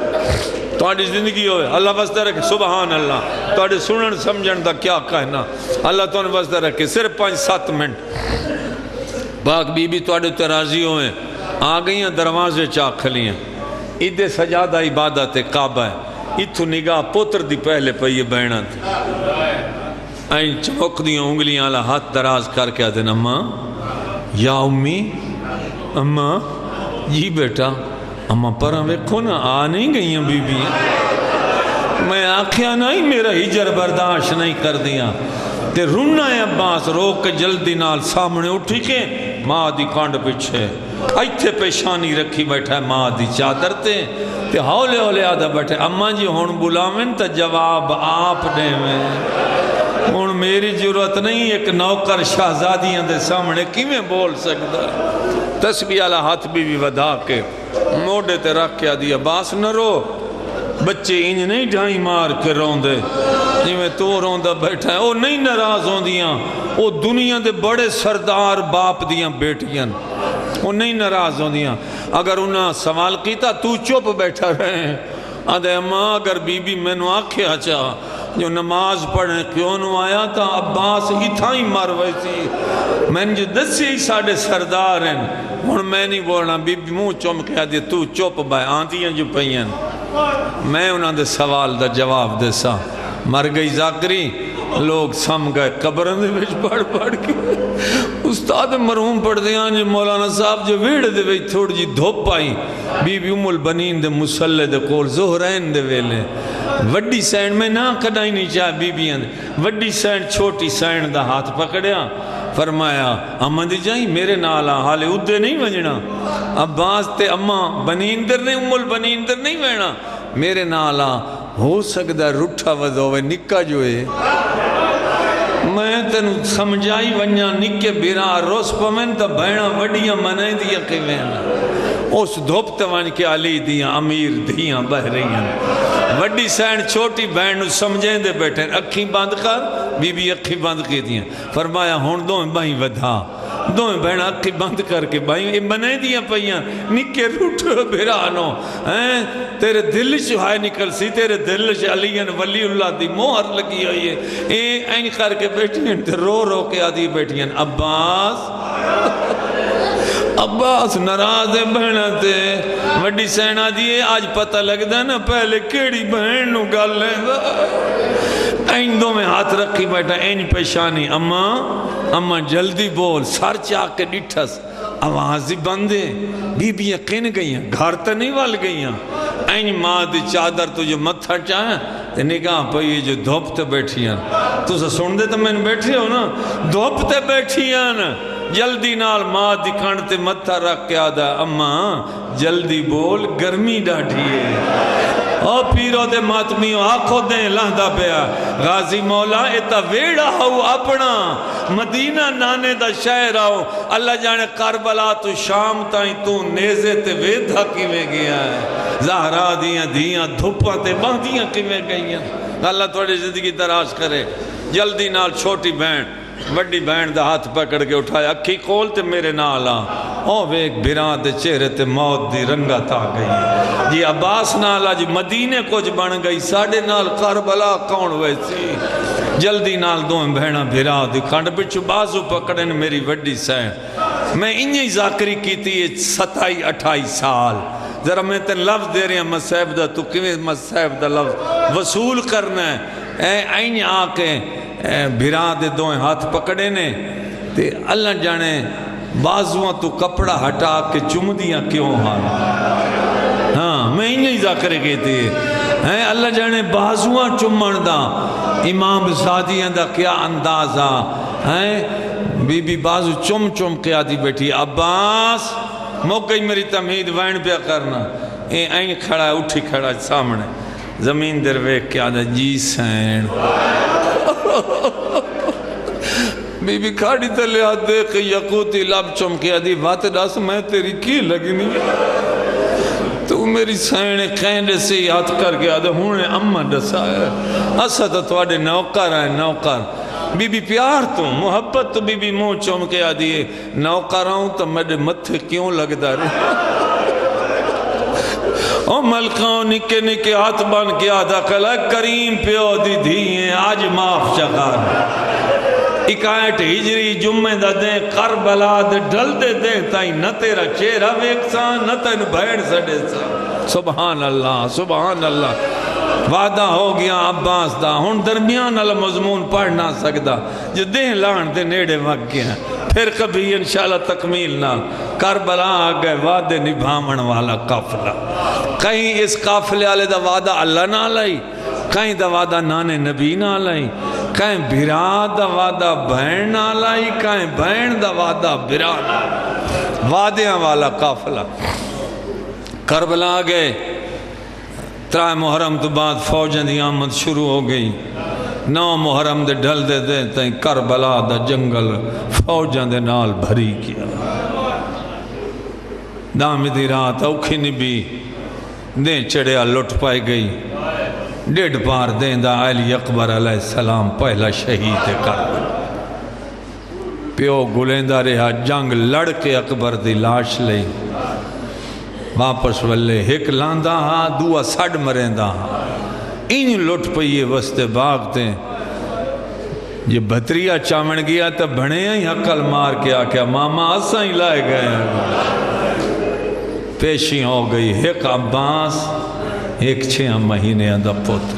تواڈی زندگی ہوئے اللہ واسطہ رکھے سبحان اللہ تواڈے سنن سمجھن دا کیا کہنا اللہ تواڈے واسطہ رکھے صرف 5-7 منٹ پاک بی بی تواڈے تے راضی ہوئے آ گئیاں دروازے چاک کھلیاں ادھے سجادہ عبادت کعبہ ہے اتھو نگاہ پوتر دی پہلے پہیے بہنا تھی این چمک دیاں انگلیاں اللہ ہاتھ دراز کر کے آدھے اماں یا امی اماں جی بیٹا اماں پرہ ویکھو نا آ نہیں گئیاں بی بی میں آکھیا نہیں میرا ہجر برداشت نہیں کر دیا تے رونا ہے عباس روک کے جلدی نال سامنے اٹھی کے ماں دی کانڈ پیچھے ایتھے پیشانی رکھی بیٹھا ہے ماں دی چادر تے ہولے ہولے آدھا بیٹھے اماں جی ہون بلاویں تا جواب آپ دے میں ہون میری ضرورت نہیں ایک نوکر شہزادیاں دے سامنے کیویں بول سکتا تسبیح والا ہاتھ بھی ودا کے موڑے تے رکھ کے آدھی عباس نہ رو بچے انج نہیں ڈھائی مار کے رون دے جویں تو روندہ بیٹھا ہے او نہیں ناراض ہوں دیاں او دنیا دے بڑے سردار باپ دیاں بیٹیاں وہ نہیں ناراض ہوں دیاں اگر انہاں سوال کیتا تو چپ بیٹھا رہے آدھے اماں اگر بی بی میں نو آکھیا چاہ جو نماز پڑھنے کیوں نو آیا تھا عباس اتھا ہی مر ویسی میں نے جو دسی ہی ساڑھے سردار ہیں اور میں نہیں بولنا بی بی منہ چوم کے آدھے تو چپ بھائی آنٹیاں جو پہین میں انہاں دے سوال دا جواب دے سا مر گئی زاکری لوگ سم گئے قبرن دے ویچ پڑھ کے استاد مرحوم پڑھ دیاں جو مولانا صاحب جو ویڑ دے ویچ تھوڑ جی دھوپ آئی بی بی ام البنین دے مسلح دے کول زہرین دے ویلے وڈی سینڈ میں نہ کڑائی نہیں چاہ بی بیاں دے وڈی سینڈ چھوٹی سینڈ دا ہاتھ پکڑیا فرمایا اماں دی جائیں میرے نالا حالے ادھے نہیں وجنا عباس تے اماں بنین در نہیں ام البنین در نہیں وینا میرے نالا ہو سکتا رٹھا وضوے نکا جو ہے میں تنو سمجھائی ونیا نکے بیرا روس پمین تا بہنا وڈیاں منائی دیا کہ وینا اس دھوپ توان کے علی دیاں امیر دیاں بہ رہیاں وڈی سین چھوٹی بہن سمجھیں دے بیٹھے اکھی بند کر بی بی اکھی بند کی دیاں فرمایا ہون دو بھائی ودھا دو بہن اکھی بند کر کے بھائی یہ بنائے دیا پہیاں نکے روٹ بیرانو تیرے دل چوہائے نکل سی تیرے دل چ علیین ولی اللہ دی موہر لگی ہوئی ہے اے این کر کے بیٹھی ہیں رو رو کے آدھی بیٹھی ہیں عباس ناراض ہے بہنہ تے وڈی سینہ دیئے آج پتہ لگ دا نا پہلے کیڑی بہن نو گل ہے این دو میں ہاتھ رکھی بیٹھا این پیشانی اماں جلدی بول سر چاہ کے ڈٹھس آوازی بندے بی بی یقین گئیاں گھر تا نہیں وال گئیاں این ماں دی چادر تجھے متھا چاہیں تے نگاہ پئی جو دھوپ تے بیٹھیاں تو سے سن دے تو میں نے بیٹھی ہو نا دھوپ تے بیٹھیاں جلدی نال ماں دی کھنڈ تے متھا رکھ کے آدھا اماں جلدی بول گرمی ڈاٹھی ہے او پیرو دے ماتمیوں آنکھوں دیں لہندا پیا غازی مولا ایتا ویڑا ہو اپنا مدینہ نانے دا شہر آؤ اللہ جانے کربلا تو شام تائیں تو نیزے تے ویدھا کی میں گیا ہے زہرا دیاں دھپاں تے باندیاں کی میں گئیاں اللہ توڑی زندگی دراز کرے جلدی نال چھوٹی بہن وڈی بہن دا ہاتھ پکڑ کے اٹھایا اکھی کھول تے میرے نال آ او ویک بھران دے چہرے تے موت دی رنگت آ گئی جی عباس نال آج مدینے کچھ بن گئی ساڑھے نال کربلا کون ویسی جلدی نال دوئیں بہنہ بھرا دی کھانڈ پچھو بازو پکڑن میری وڈی سین میں انہی ذاکری کی تھی 27-28 سال ذرا میں تے لفظ دے رہے ہیں مسیب دا تو کیویں مسیب دا لفظ وصول کرنا ہے این آکے بھرا دے دوئیں ہاتھ پکڑے نے تے اللہ جانے بازوان تو کپڑا ہٹا کے چم دیاں کیوں ہاں میں انہی ذاکرے کہتے ہیں اللہ جانے بازوان چمن دا امام سادیاں دا کیا اندازہ بی بی بازو چم چم کیا دی بیٹھی عباس موقعی میری تمہید وین پیا کرنا این کھڑا ہے اٹھی کھڑا ہے سامنے زمین در ویک کیا دا جی سین بی بی کھاڑی تلے ہاتھ دے کہ یقوتی لب چمکیا دی بات ڈاس میں تیری کی لگنی تو میری سینے کہنے سے یاد کر گیا دے ہونے اممہ ڈسا ہے اسا تو توڑے نوکر ہیں نوکر بی بی پیار تو محبت تو بی بی منہ چمکیا دیئے نوکر ہوں تو میرے متھے کیوں لگ دا رہے او ملکاؤں نکے نکے ہاتھ بن کیا دا کلا کریم پیو دی دھیئے آج معاف چکار 61 ہجری جمعہ دا دیں کربلا دے ڈل دے دیں تائیں نہ تیرا چہرہ ویکسان نہ تین بھیڑ سڑے سا سبحان اللہ سبحان اللہ وعدہ ہو گیا عباس دا ہن درمیان اللہ مضمون پڑھ نہ سکدا جو دیں لان دے نیڑے وقت گیا پھر کبھی انشاءاللہ تکمیل نہ کربلا آگئے وعدے نبھامن والا قافلہ کہیں اس قافلے والے دا وعدہ اللہ نہ لائی کہیں دا وعدہ نانے نبی نہ لائی کہیں بھرا دا وعدہ بہن نہ لائی کہیں بہن دا وعدہ بھرا نہ وعدیاں والا قافلہ کربلا آگئے 3 محرم تو بعد فوجن دی آمد شروع ہو گئی 9 محرم دے ڈھل دے دے تائیں کربلا دا جنگل فوجن دے نال بھری کیا دام دی رات اوکھی نبی دیں چڑیا لٹ پائے گئی 1.5 پار دیں دا علی اکبر علیہ السلام پہلا شہید کربلا پیو گلیندہ رہا جنگ لڑ کے اکبر دی لاش لئی واپس والے ایک لاندہ ہاں دعا سڑ مرندہ ہاں انہی لٹ پئیے وسط باغ دیں یہ بھتریہ چامن گیا تا بھنے ہی حقل مار کے آکیا ماما اساں ہی لائے گئے پیشی ہو گئی ایک عباس ایک 6 مہینے اندھا پتر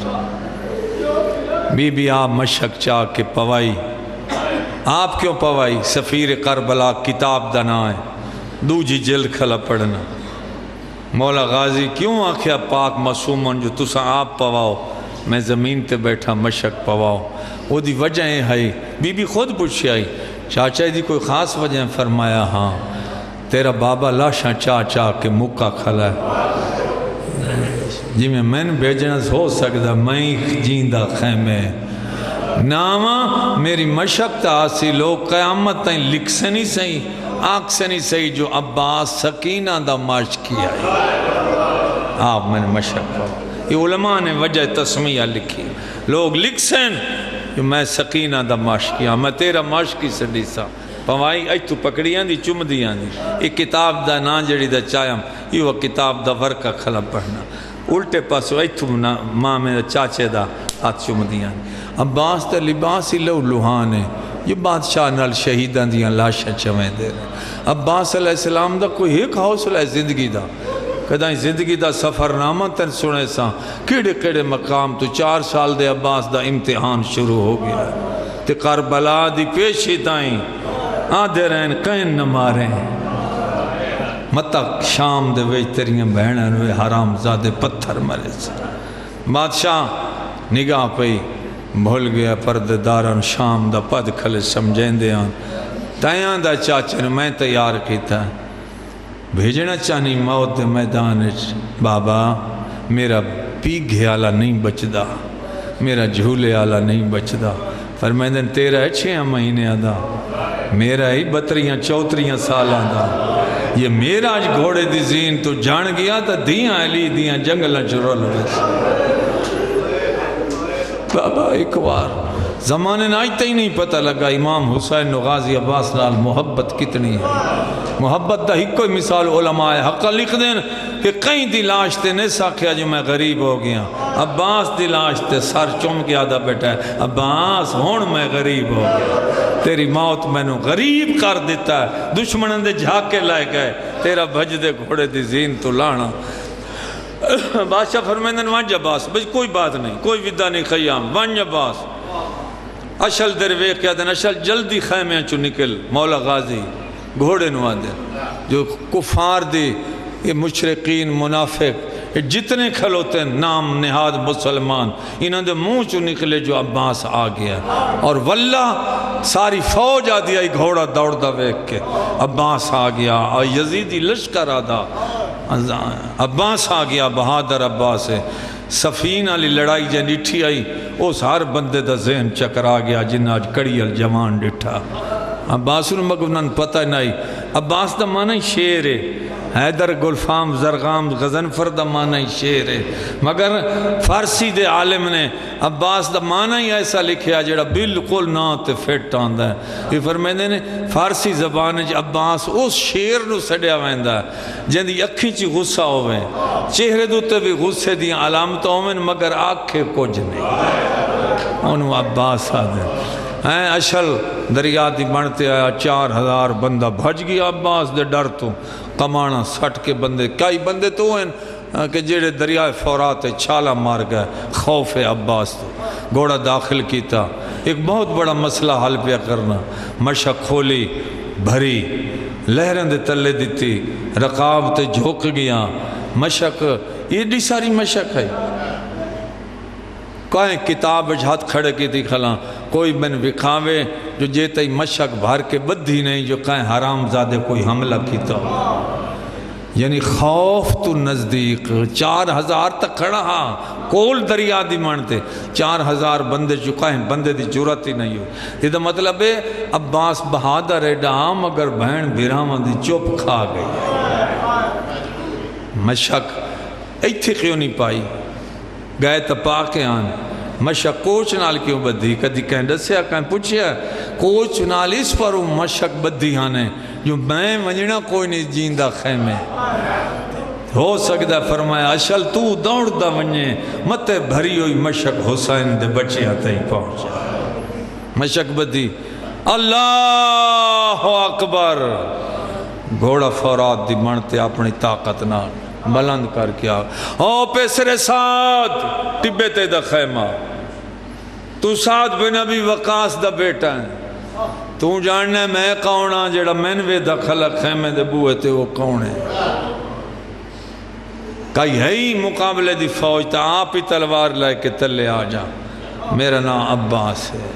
بی بی آپ مشک چاہ کے پوائی آپ کیوں پوائی سفیر کربلا کتاب دنا ہے دوجی جلد کھلا پڑھنا مولا غازی کیوں آکھیا پاک معصومن جو تسا آپ پواؤ میں زمین تے بیٹھا مشک پواؤ وہ دی وجہیں ہے بی بی خود پوچھی آئی چاچا دی کوئی خاص وجہ فرمایا ہاں تیرا بابا لاشاں چاہ چاہ کے مکہ کھلا ہے جی میں نے بھیجنا ہو سکتا میں جیندہ خیمے ناما میری مشق تا آسی لوگ قیامت تائیں لکھ سے نہیں سہی آنکھ سے نہیں سہی جو عباس سکینہ دا ماشق کیا ہے آپ میں نے مشق پاؤ یہ علماء نے وجہ تسمیہ لکھی لوگ لکھ سین جو میں سکینہ دا ماشق کیا میں تیرا ماشق کی سڑی سا پوائی اج تو پکڑیاں دی چم دیاں دی یہ کتاب دا نا جڑی دا چاہم یہ وہ کتاب دا ورکا کھلا پڑھنا الٹے پاسو اج تو ماں میں چاچے دا ہاتھ چم دیاں دی عباس تا لباس ہی لو لوہان ہے یہ بادشاہ نال شہیدان دیاں لاشاں چویں دے رہے عباس علیہ السلام دا کوئی ایک حوصلہ ہے زندگی دا کدائیں زندگی دا سفر نامہ تن سنے سا کیڑے کیڑے مقام تو 4 سال دے عباس دا امتحان شروع ہو گیا تے کربلا دی پیشی تائیں آدھے رہن کہیں نہ ماریں متا شام دے ویج تیریاں بہنن وے حرام زادے پتھر مرے سے بادشاہ نگاہ پئی بھول گیا پردداران شام دا پد کھلے سمجھیں دے آن تائیاں دا چاچے نے میں تیار کیتا بھیجنا چاہنی موت دے میدان بابا میرا پیگھے آلا نہیں بچدا، میرا جھولے آلا نہیں بچدا۔ فرمائندن تیرا 6 مہینے دا، میرا ہی 32-34 سالاں دا۔ یہ میرا آج گھوڑے دی زین تو جان گیا تا دیاں علی دیاں جنگلہ چرول ویس۔ بابا ایک بار زمانے نے آج تھی نہیں پتہ لگا امام حسین غازی عباس نال محبت کتنی ہے۔ محبت دا ہی کوئی مثال علماء حق لکھ دیں کہ کئی دی لاش تے نے ساکھیا جو میں غریب ہو گیا، عباس دی لاش تے سر چم کے آدھا بیٹھا ہے عباس ہون میں غریب ہو گیا، تیری موت میں نو غریب کر دیتا ہے، دشمنن دے جھاکے لائے گئے، تیرا بھج دے گھوڑے دی زین تو لانا۔ بادشاہ فرمیندن وانج عباس، بس کوئی بات نہیں، کوئی ودا نہیں خیام، وانج عباس۔ اشل در ویک کیا دن اشل جلدی خیمیں چو نکل، مولا غازی گھوڑے نو آدھے جو کفار دی یہ مشرقین منافق یہ جتنے کھلوتے ہیں نام نہاد مسلمان انہوں نے منہ چو نکلے جو عباس آ گیا اور واللہ ساری فوج آ دیا گھوڑا دوڑ دا ویک کے عباس آ گیا اور یزیدی لشکر آدھا عباس آ گیا بہادر عباس ہے۔ سفینہ لی لڑائی جن ڈٹھی آئی اس ہر بندے دا ذہن چکر آ گیا جن آج کڑی الجوان ڈٹھا۔ عباس انہوں مگونن پتہ نہیں، عباس دا معنی شیر ہے، حیدر گلفام زرغام غزنفر دا معنی شیر ہے، مگر فارسی دے عالم نے عباس دا معنی ایسا لکھیا جڑا بالکل نا تے فٹ آندہ ہے۔ یہ فرمیندے نے فارسی زبان جی عباس اس شیر نو سڑیا ویندہ ہے جن دی اکھی چی غصہ ہوئے، چہرے دوتے بھی غصے دی علامت ہوئے مگر آنکھیں کچھ نہیں، انہوں عباس آدھے اشل دریا دی بنتے آیا 4000 بندہ بھج گیا عباس دے ڈر تو کمانا سٹ کے بندے کئی بندے تو ہیں کہ جیڑے دریائے فورات چھالا مار گئے خوف عباس تو گھوڑا داخل کیتا ایک بہت بڑا مسئلہ حل پیا کرنا مشک کھولی بھری لہریں دے تلے دیتی رقاب تے جھوک گیا مشک یہ دی ساری مشک ہے کوئی کتاب ہاتھ کھڑے کی تھی کھلا کوئی بن وکھاوے جو جیتا ہی مشک بھار کے بدھی نہیں جو کہیں حرام زادے کوئی حملہ کیتا یعنی خوف تو نزدیک 4000 تک کھڑا ہاں کول دریا دی مانتے 4000 بندے چکا ہیں بندے دی جرات ہی نہیں ہو یہ تو مطلب ہے عباس بہادر ہے ڈام اگر بہن بیرامہ دی چوپ کھا گئی مشک ایتھی کیوں نہیں پائی گئے تپا کے آن مشک کوچ نال کیوں بدھی کدھی کہیں ڈسیا کہیں پوچھیا کوچ نال اس پر مشک بدھی آنے جو میں ونجنا کوئی نہیں جیندہ خیمے ہو سکتا فرمایا اشل تو دوڑ دا ونجے متے بھری ہوئی مشک حسین دے بچے آتے ہی پہنچا مشک بدھی اللہ اکبر گھوڑا فورات دی منتے اپنی طاقت نال بلند کر کیا او پیسرے سعد ٹبے تے دا خیمہ تو سعد بن ابی وقاص دا بیٹا ہے تو جاننا ہے میں کونہ جڑا مینوے دا خلق خیمے دے بوئے تے وہ کون ہے کئی ہے ہی مقابلے دی فوج تا آپ ہی تلوار لائے کے تلے آ جا میرا نام عباس ہے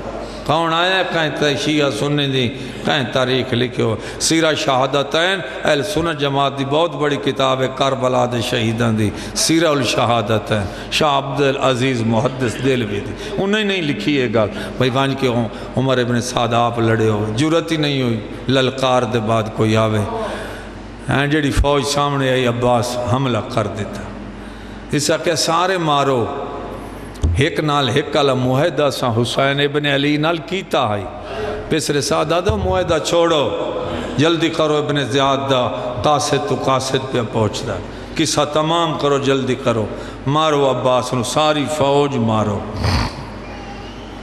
کون آیا ہے کہیں شیعہ سننے دی کہیں تاریخ لکھے ہو سیرہ شہادتین اہل سنت جماعت دی بہت بڑی کتاب ہے کربلا دے شہیدان دی سیرہ الشہادتین شاہ عبدالعزیز محدث دلوی دی انہیں نہیں لکھی ہے گا بھائی وانج کے عمر ابن سعد آپ لڑے ہو جرت ہی نہیں ہوئی للکار دے بعد کوئی آوے جڑی فوج سامنے آئی عباس حملہ کر دیتا اسا کہ سارے مارو ایک نال ایک علا معاہدہ سا حسین ابن علی نال کیتا آئی پیسرے سادہ دا معاہدہ چھوڑو جلدی کرو ابن زیاد دا قاسد تو قاسد پہ پہنچ دا قصہ تمام کرو جلدی کرو مارو عباس نو ساری فوج مارو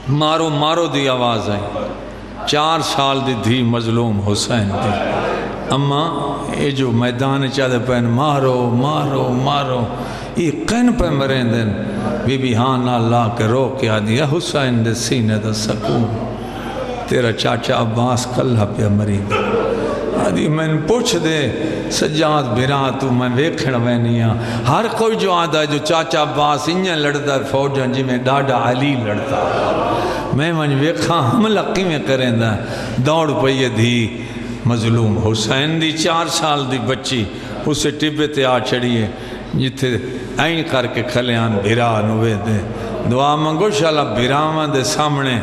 مارو مارو دی آواز آئی 4 سال دی دھی مظلوم حسین دی اما یہ جو میدان چاہتے پہن مارو مارو مارو یہ قین پہ مرین دن بی بی ہاں نہ لا کے رو کے آدیا حسین دے سینے دا سکون تیرا چاچا عباس کلہ پہ مرید آدھی میں پوچھ دے سجاد بھرا تو میں ویکھن وینیا ہر کوئی جو آدھا ہے جو چاچا عباس انہیں لڑتا ہے فوجاں جی میں ڈاڈا علی لڑتا میں ویکھاں حملہ کیویں کریں دا دوڑ پئی دھی مظلوم حسین دی 4 سال دی بچی اسے ٹبے تے آ چڑھیے جتھے این کر کے کھلیان بھرا نوے دے دعا منگو شالا بھراوان دے سامنے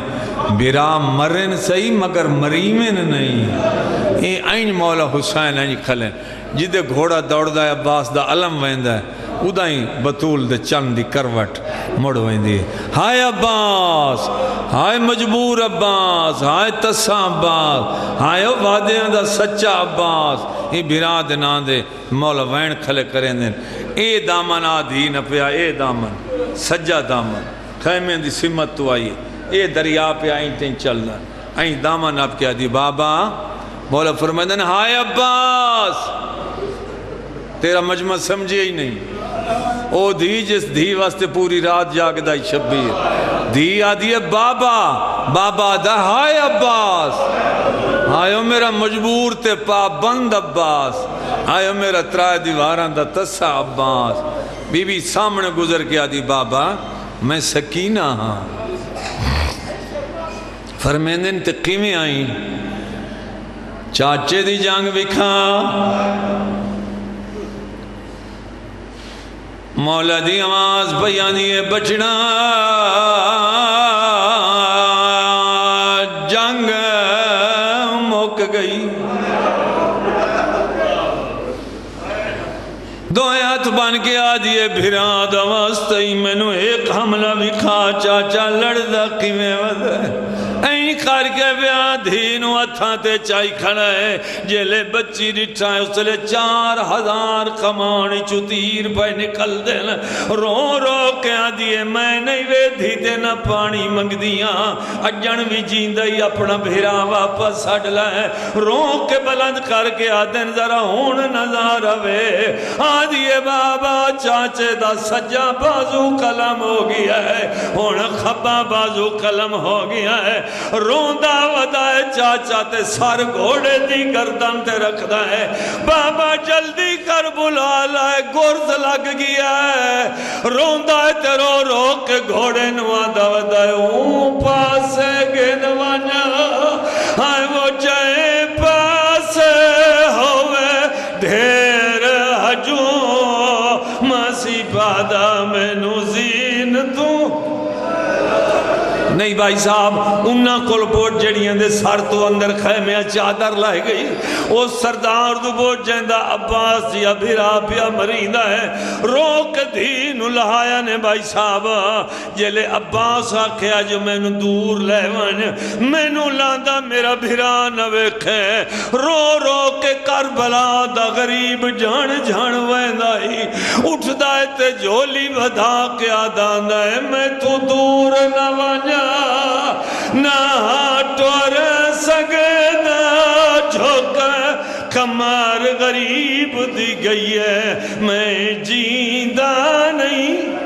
بھرا مرن صحیح مگر مریمن نہیں این مولا حسین این کھلیں جدے گھوڑا دوڑ دا ہے عباس دا علم ویندہ ہے ادائیں بطول دے چند دی کروٹ مڑ ویندی ہائے عباس ہائے مجبور عباس ہائے تسا عباس ہائے وعدیاں دا سچا عباس یہ بھرا دے نا دے مولا وین کھلے کریں دیں اے دامن آدھی نہ پیا اے دامن سجا دامن خیمیں دی سمت تو آئی اے دریا پہ آئیں تین چلنا آئیں دامن آپ کیا دی بابا مولا فرمائدن ہائے عباس تیرا مجمع سمجھے ہی نہیں او دھی جس دھی واسطے پوری رات جاگ دائی شبیر دھی آدھی ہے بابا بابا دا ہائے عباس آئیو میرا مجبور تے پابند عباس آئیو میرا ترائے دیواران دا تسا عباس بی بی سامنے گزر کے آدھی بابا میں سکینہ ہاں فرمیندن تقیمیں آئیں چاچے دی جانگ بکھا مولا دی آواز بیانی ہے بچنا جنگ موک گئی دو ہاتھ بان کے آدھیے بھرا دواستی میں نو ایک حملہ بھی کھا چاچا لڑدہ قیمیں ودہ این کار کے بیا دھینو اتھاں تے چائی کھڑا ہے جیلے بچی ڈٹھا ہے اس لے 4000 کمانی چتیر پہ نکل دینا رو رو کے آدھیے میں نہیں وے دھی دینا پانی منگ دیاں اجن بھی جیندائی اپنا بھیرا واپس ہڈلا ہے رو کے بلند کر کے آدھن ذرا ہون نظارہ وے آدھیے بابا چاچے دا سجا بازو قلم ہو گیا ہے ہون خبا بازو قلم ہو گیا ہے روندہ ودا ہے چاچا تے سار گھوڑے دی گردن تے رکھ دا ہے بابا جلدی کر بلا لائے گرز لگ گیا ہے روندہ ہے تے رو رو کے گھوڑے نوادہ ودا ہے اون پاسے گنوانا آئے وہ جائے پاسے ہوئے ڈھیر حجو ماسی پادا میں نوزین تو نہیں بھائی صاحب انہاں کل بوٹ جڑیاں دے سر تو اندر خیمہ چادر لائے گئی وہ سردار دو بوٹ جائندہ عباس یا بھیرا پیا مریندہ ہے روک دین لہایا نے بھائی صاحب جلے عباس آکھیا جو میں نو دور لے ون میں نو لاندہ میرا بھیرا نوکھے رو رو کے کربلا دا غریب جان جان ویندائی اٹھ دائے تے جولی بدھا کے آداندہ ہے میں تو دور نہ وانیا نہ ٹور سگدہ جھوکا کمار غریب دی گئی ہے میں جیندہ نہیں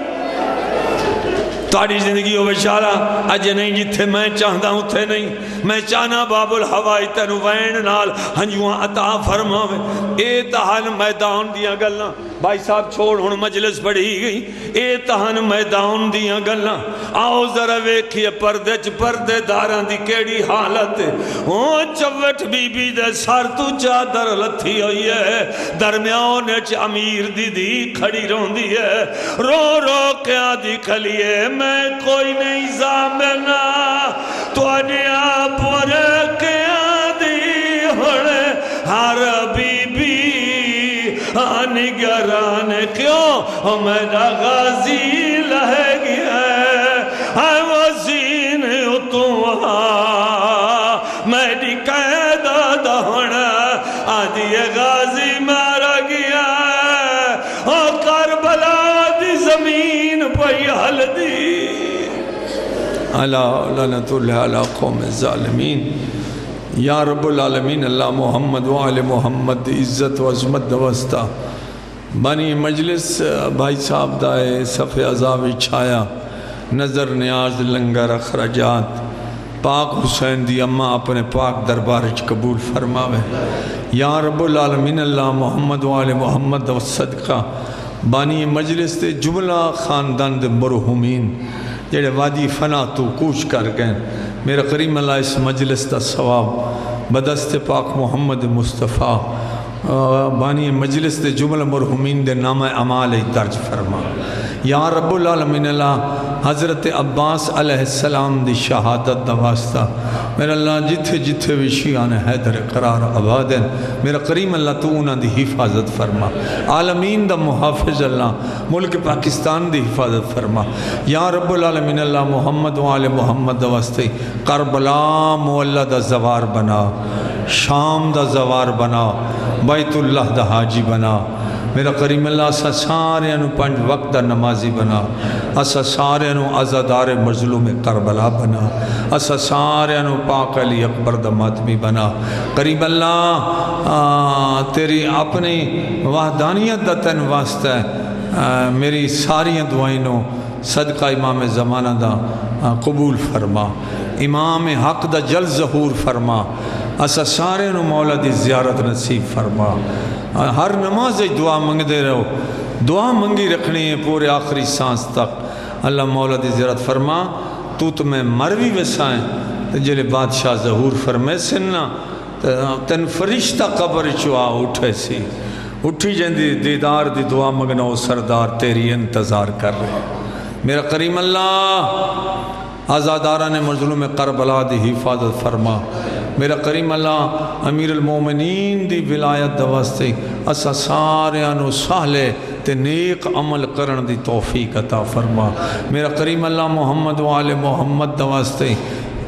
تاری زندگی ہو بشارہ اج نہیں جتھے میں چاہتا ہوں تھے نہیں میں چاہنا باب الحوائی تنو وین نال ہنجوان عطا فرماوے اے تہان میدان دیاں گلنا بھائی صاحب چھوڑ ہن مجلس پڑھی گئی اے تہان میدان دیاں گلنا آؤ ذرا ویکھیے پردے داران دی کیڑی حالت چوٹ بی بی دے سار تو چادر لتھی ہوئی ہے درمیان اچ امیر دی کھڑی رون دی ہے رو رو کے آدھی کھلیے میں کوئی نہیں زامنا تو آنے آپ ورکے آدھی ہونے ہر بی بی نگران کیوں میرا غازی لہے گیا ہے وزین اتوں میری قید دہنا آدھی غازی مارا گیا اور کربلا دی زمین پہ حل دی اللہ لعنت اللہ علی قوم الظالمین یا رب العالمین اللہ محمد وآل محمد عزت و عظمت دوستا بنی مجلس بھائی صاحب دائے صفحہ عذاب چھایا نظر نیاز لنگر اخراجات پاک حسین دی اماں اپنے پاک دربارج قبول فرماوے یا رب العالمین اللہ محمد وآل محمد و صدقہ بانی مجلس دے جملہ خاندان دے مرحومین جڑے وادی فنا تو کوچ کر گئے میرا کریم اللہ اس مجلس دا ثواب بدست پاک محمد مصطفیٰ بانی مجلس دے جمل مرحومین دے نام اعمال درج فرما یا رب العالمین اللہ حضرت عباس علیہ السلام دی شہادت دا واسطہ میرا اللہ جتھے جتھے بھی شیعان حیدر قرار آباد ہیں میرا کریم اللہ تو انہاں دی حفاظت فرما عالمین دا محافظ اللہ ملک پاکستان دی حفاظت فرما یا رب العالمین اللہ محمد و آل محمد دا واسطے کربلا مولہ دا زوار بنا شام دا زوار بنا بیت اللہ دا حاجی بنا میرا کریم اللہ اسا سارے انو 5 وقت دا نمازی بنا اسا سارے انو عزادار مظلوم کربلا بنا اسا سارے انو پاک علی اکبر دا ماتمی بنا کریم اللہ تیری اپنی وحدانیت دا تن واسطہ ہے میری ساری دعائنوں صدقہ امام زمانہ دا قبول فرما امام حق دا جل ظہور فرما اسا سارے انو مولا دی زیارت نصیب فرما ہر نماز دعا منگ دے رہو دعا منگی رکھنی ہے پورے آخری سانس تک اللہ مولا دی زیارت فرما تو تمہیں مروی وسائیں جلے بادشاہ ظہور فرمے سننا تن فرشتہ قبر چوا اٹھے سی اٹھی جندی دیدار دی دعا منگنا وہ سردار تیری انتظار کر رہے میرا کریم اللہ آزاداران مظلوم کربلا دی حفاظت فرما میرا کریم اللہ امیر المومنین دی ولایت دواستے اسا سارے انو سہلے تے نیک عمل کرن دی توفیق عطا فرما میرا کریم اللہ محمد و آل محمد دواستے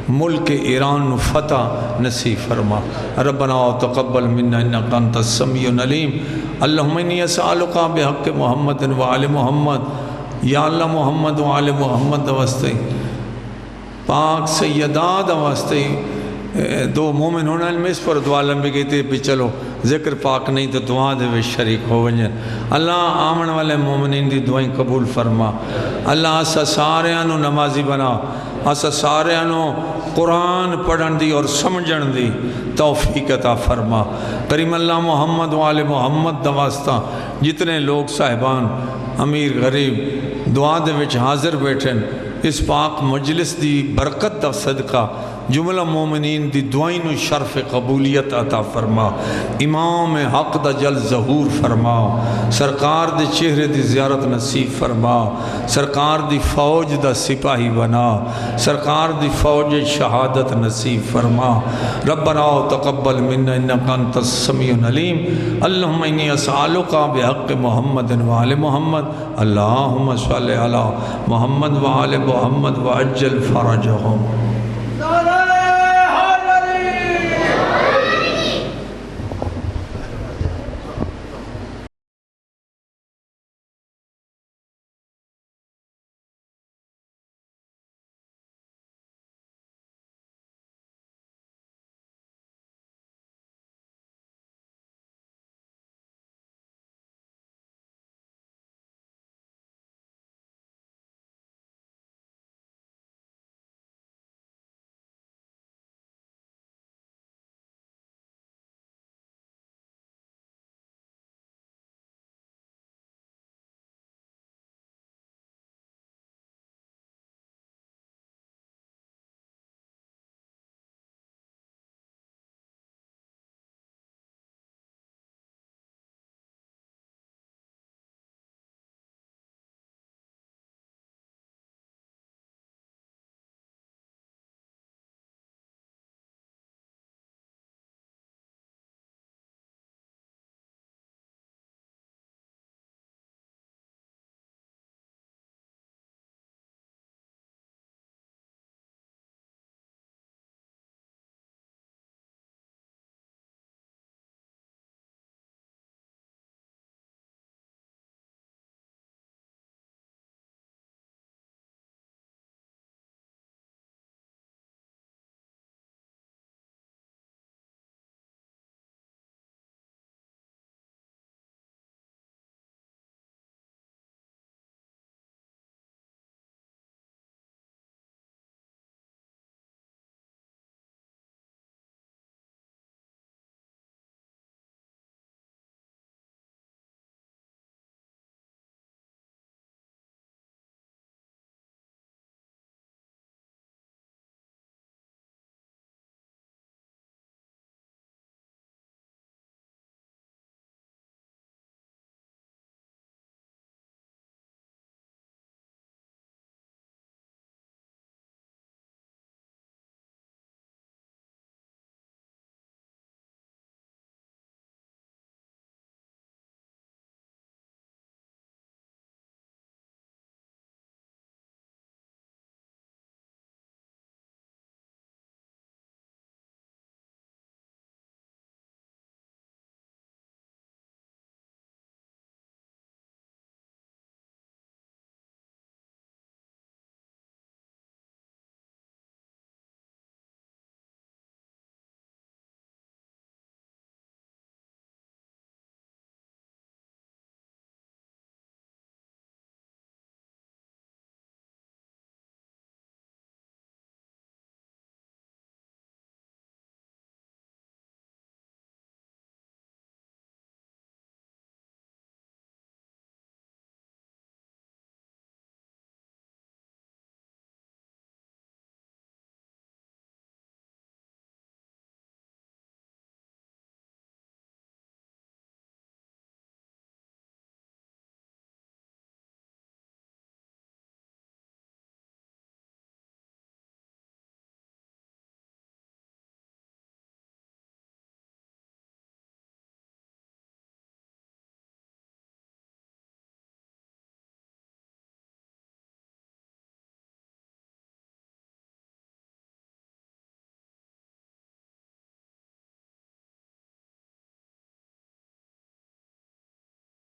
ملک ایران فتح نصیب فرما ربنا تقبل منا انکا انت السمیع العلیم اللہم انی اسألک بحق محمد و آل محمد یا اللہ محمد و آل محمد دواستے پاک سیداد دواستے دو مومن ہونا علم اس پر دعا لمبی گئی تھی بھی چلو ذکر پاک نہیں تو دعا دے بھی شریک ہو ونجن اللہ آمن والے مومنین دی دعائیں قبول فرما اللہ اسا سارے انو نمازی بنا اسا سارے انو قرآن پڑھن دی اور سمجھن دی توفیق عطا فرما کریم اللہ محمد و آل محمد دواسطہ جتنے لوگ صاحبان امیر غریب دعا دے وچ حاضر بیٹھن اس پاک مجلس دی برکت دا صدقہ جملہ مومنین دی دعائیں و شرف قبولیت عطا فرما امام حق دا جل ظہور فرما سرکار دے چہرے دی زیارت نصیب فرما سرکار دی فوج دا سپاہی بنا سرکار دی فوج شہادت نصیب فرما ربنا تقبل منا انکا انت السمیع العلیم اللہم انی اسألک بحق محمد و آل محمد اللہم صلی علی محمد و آل محمد وعجل فرجہم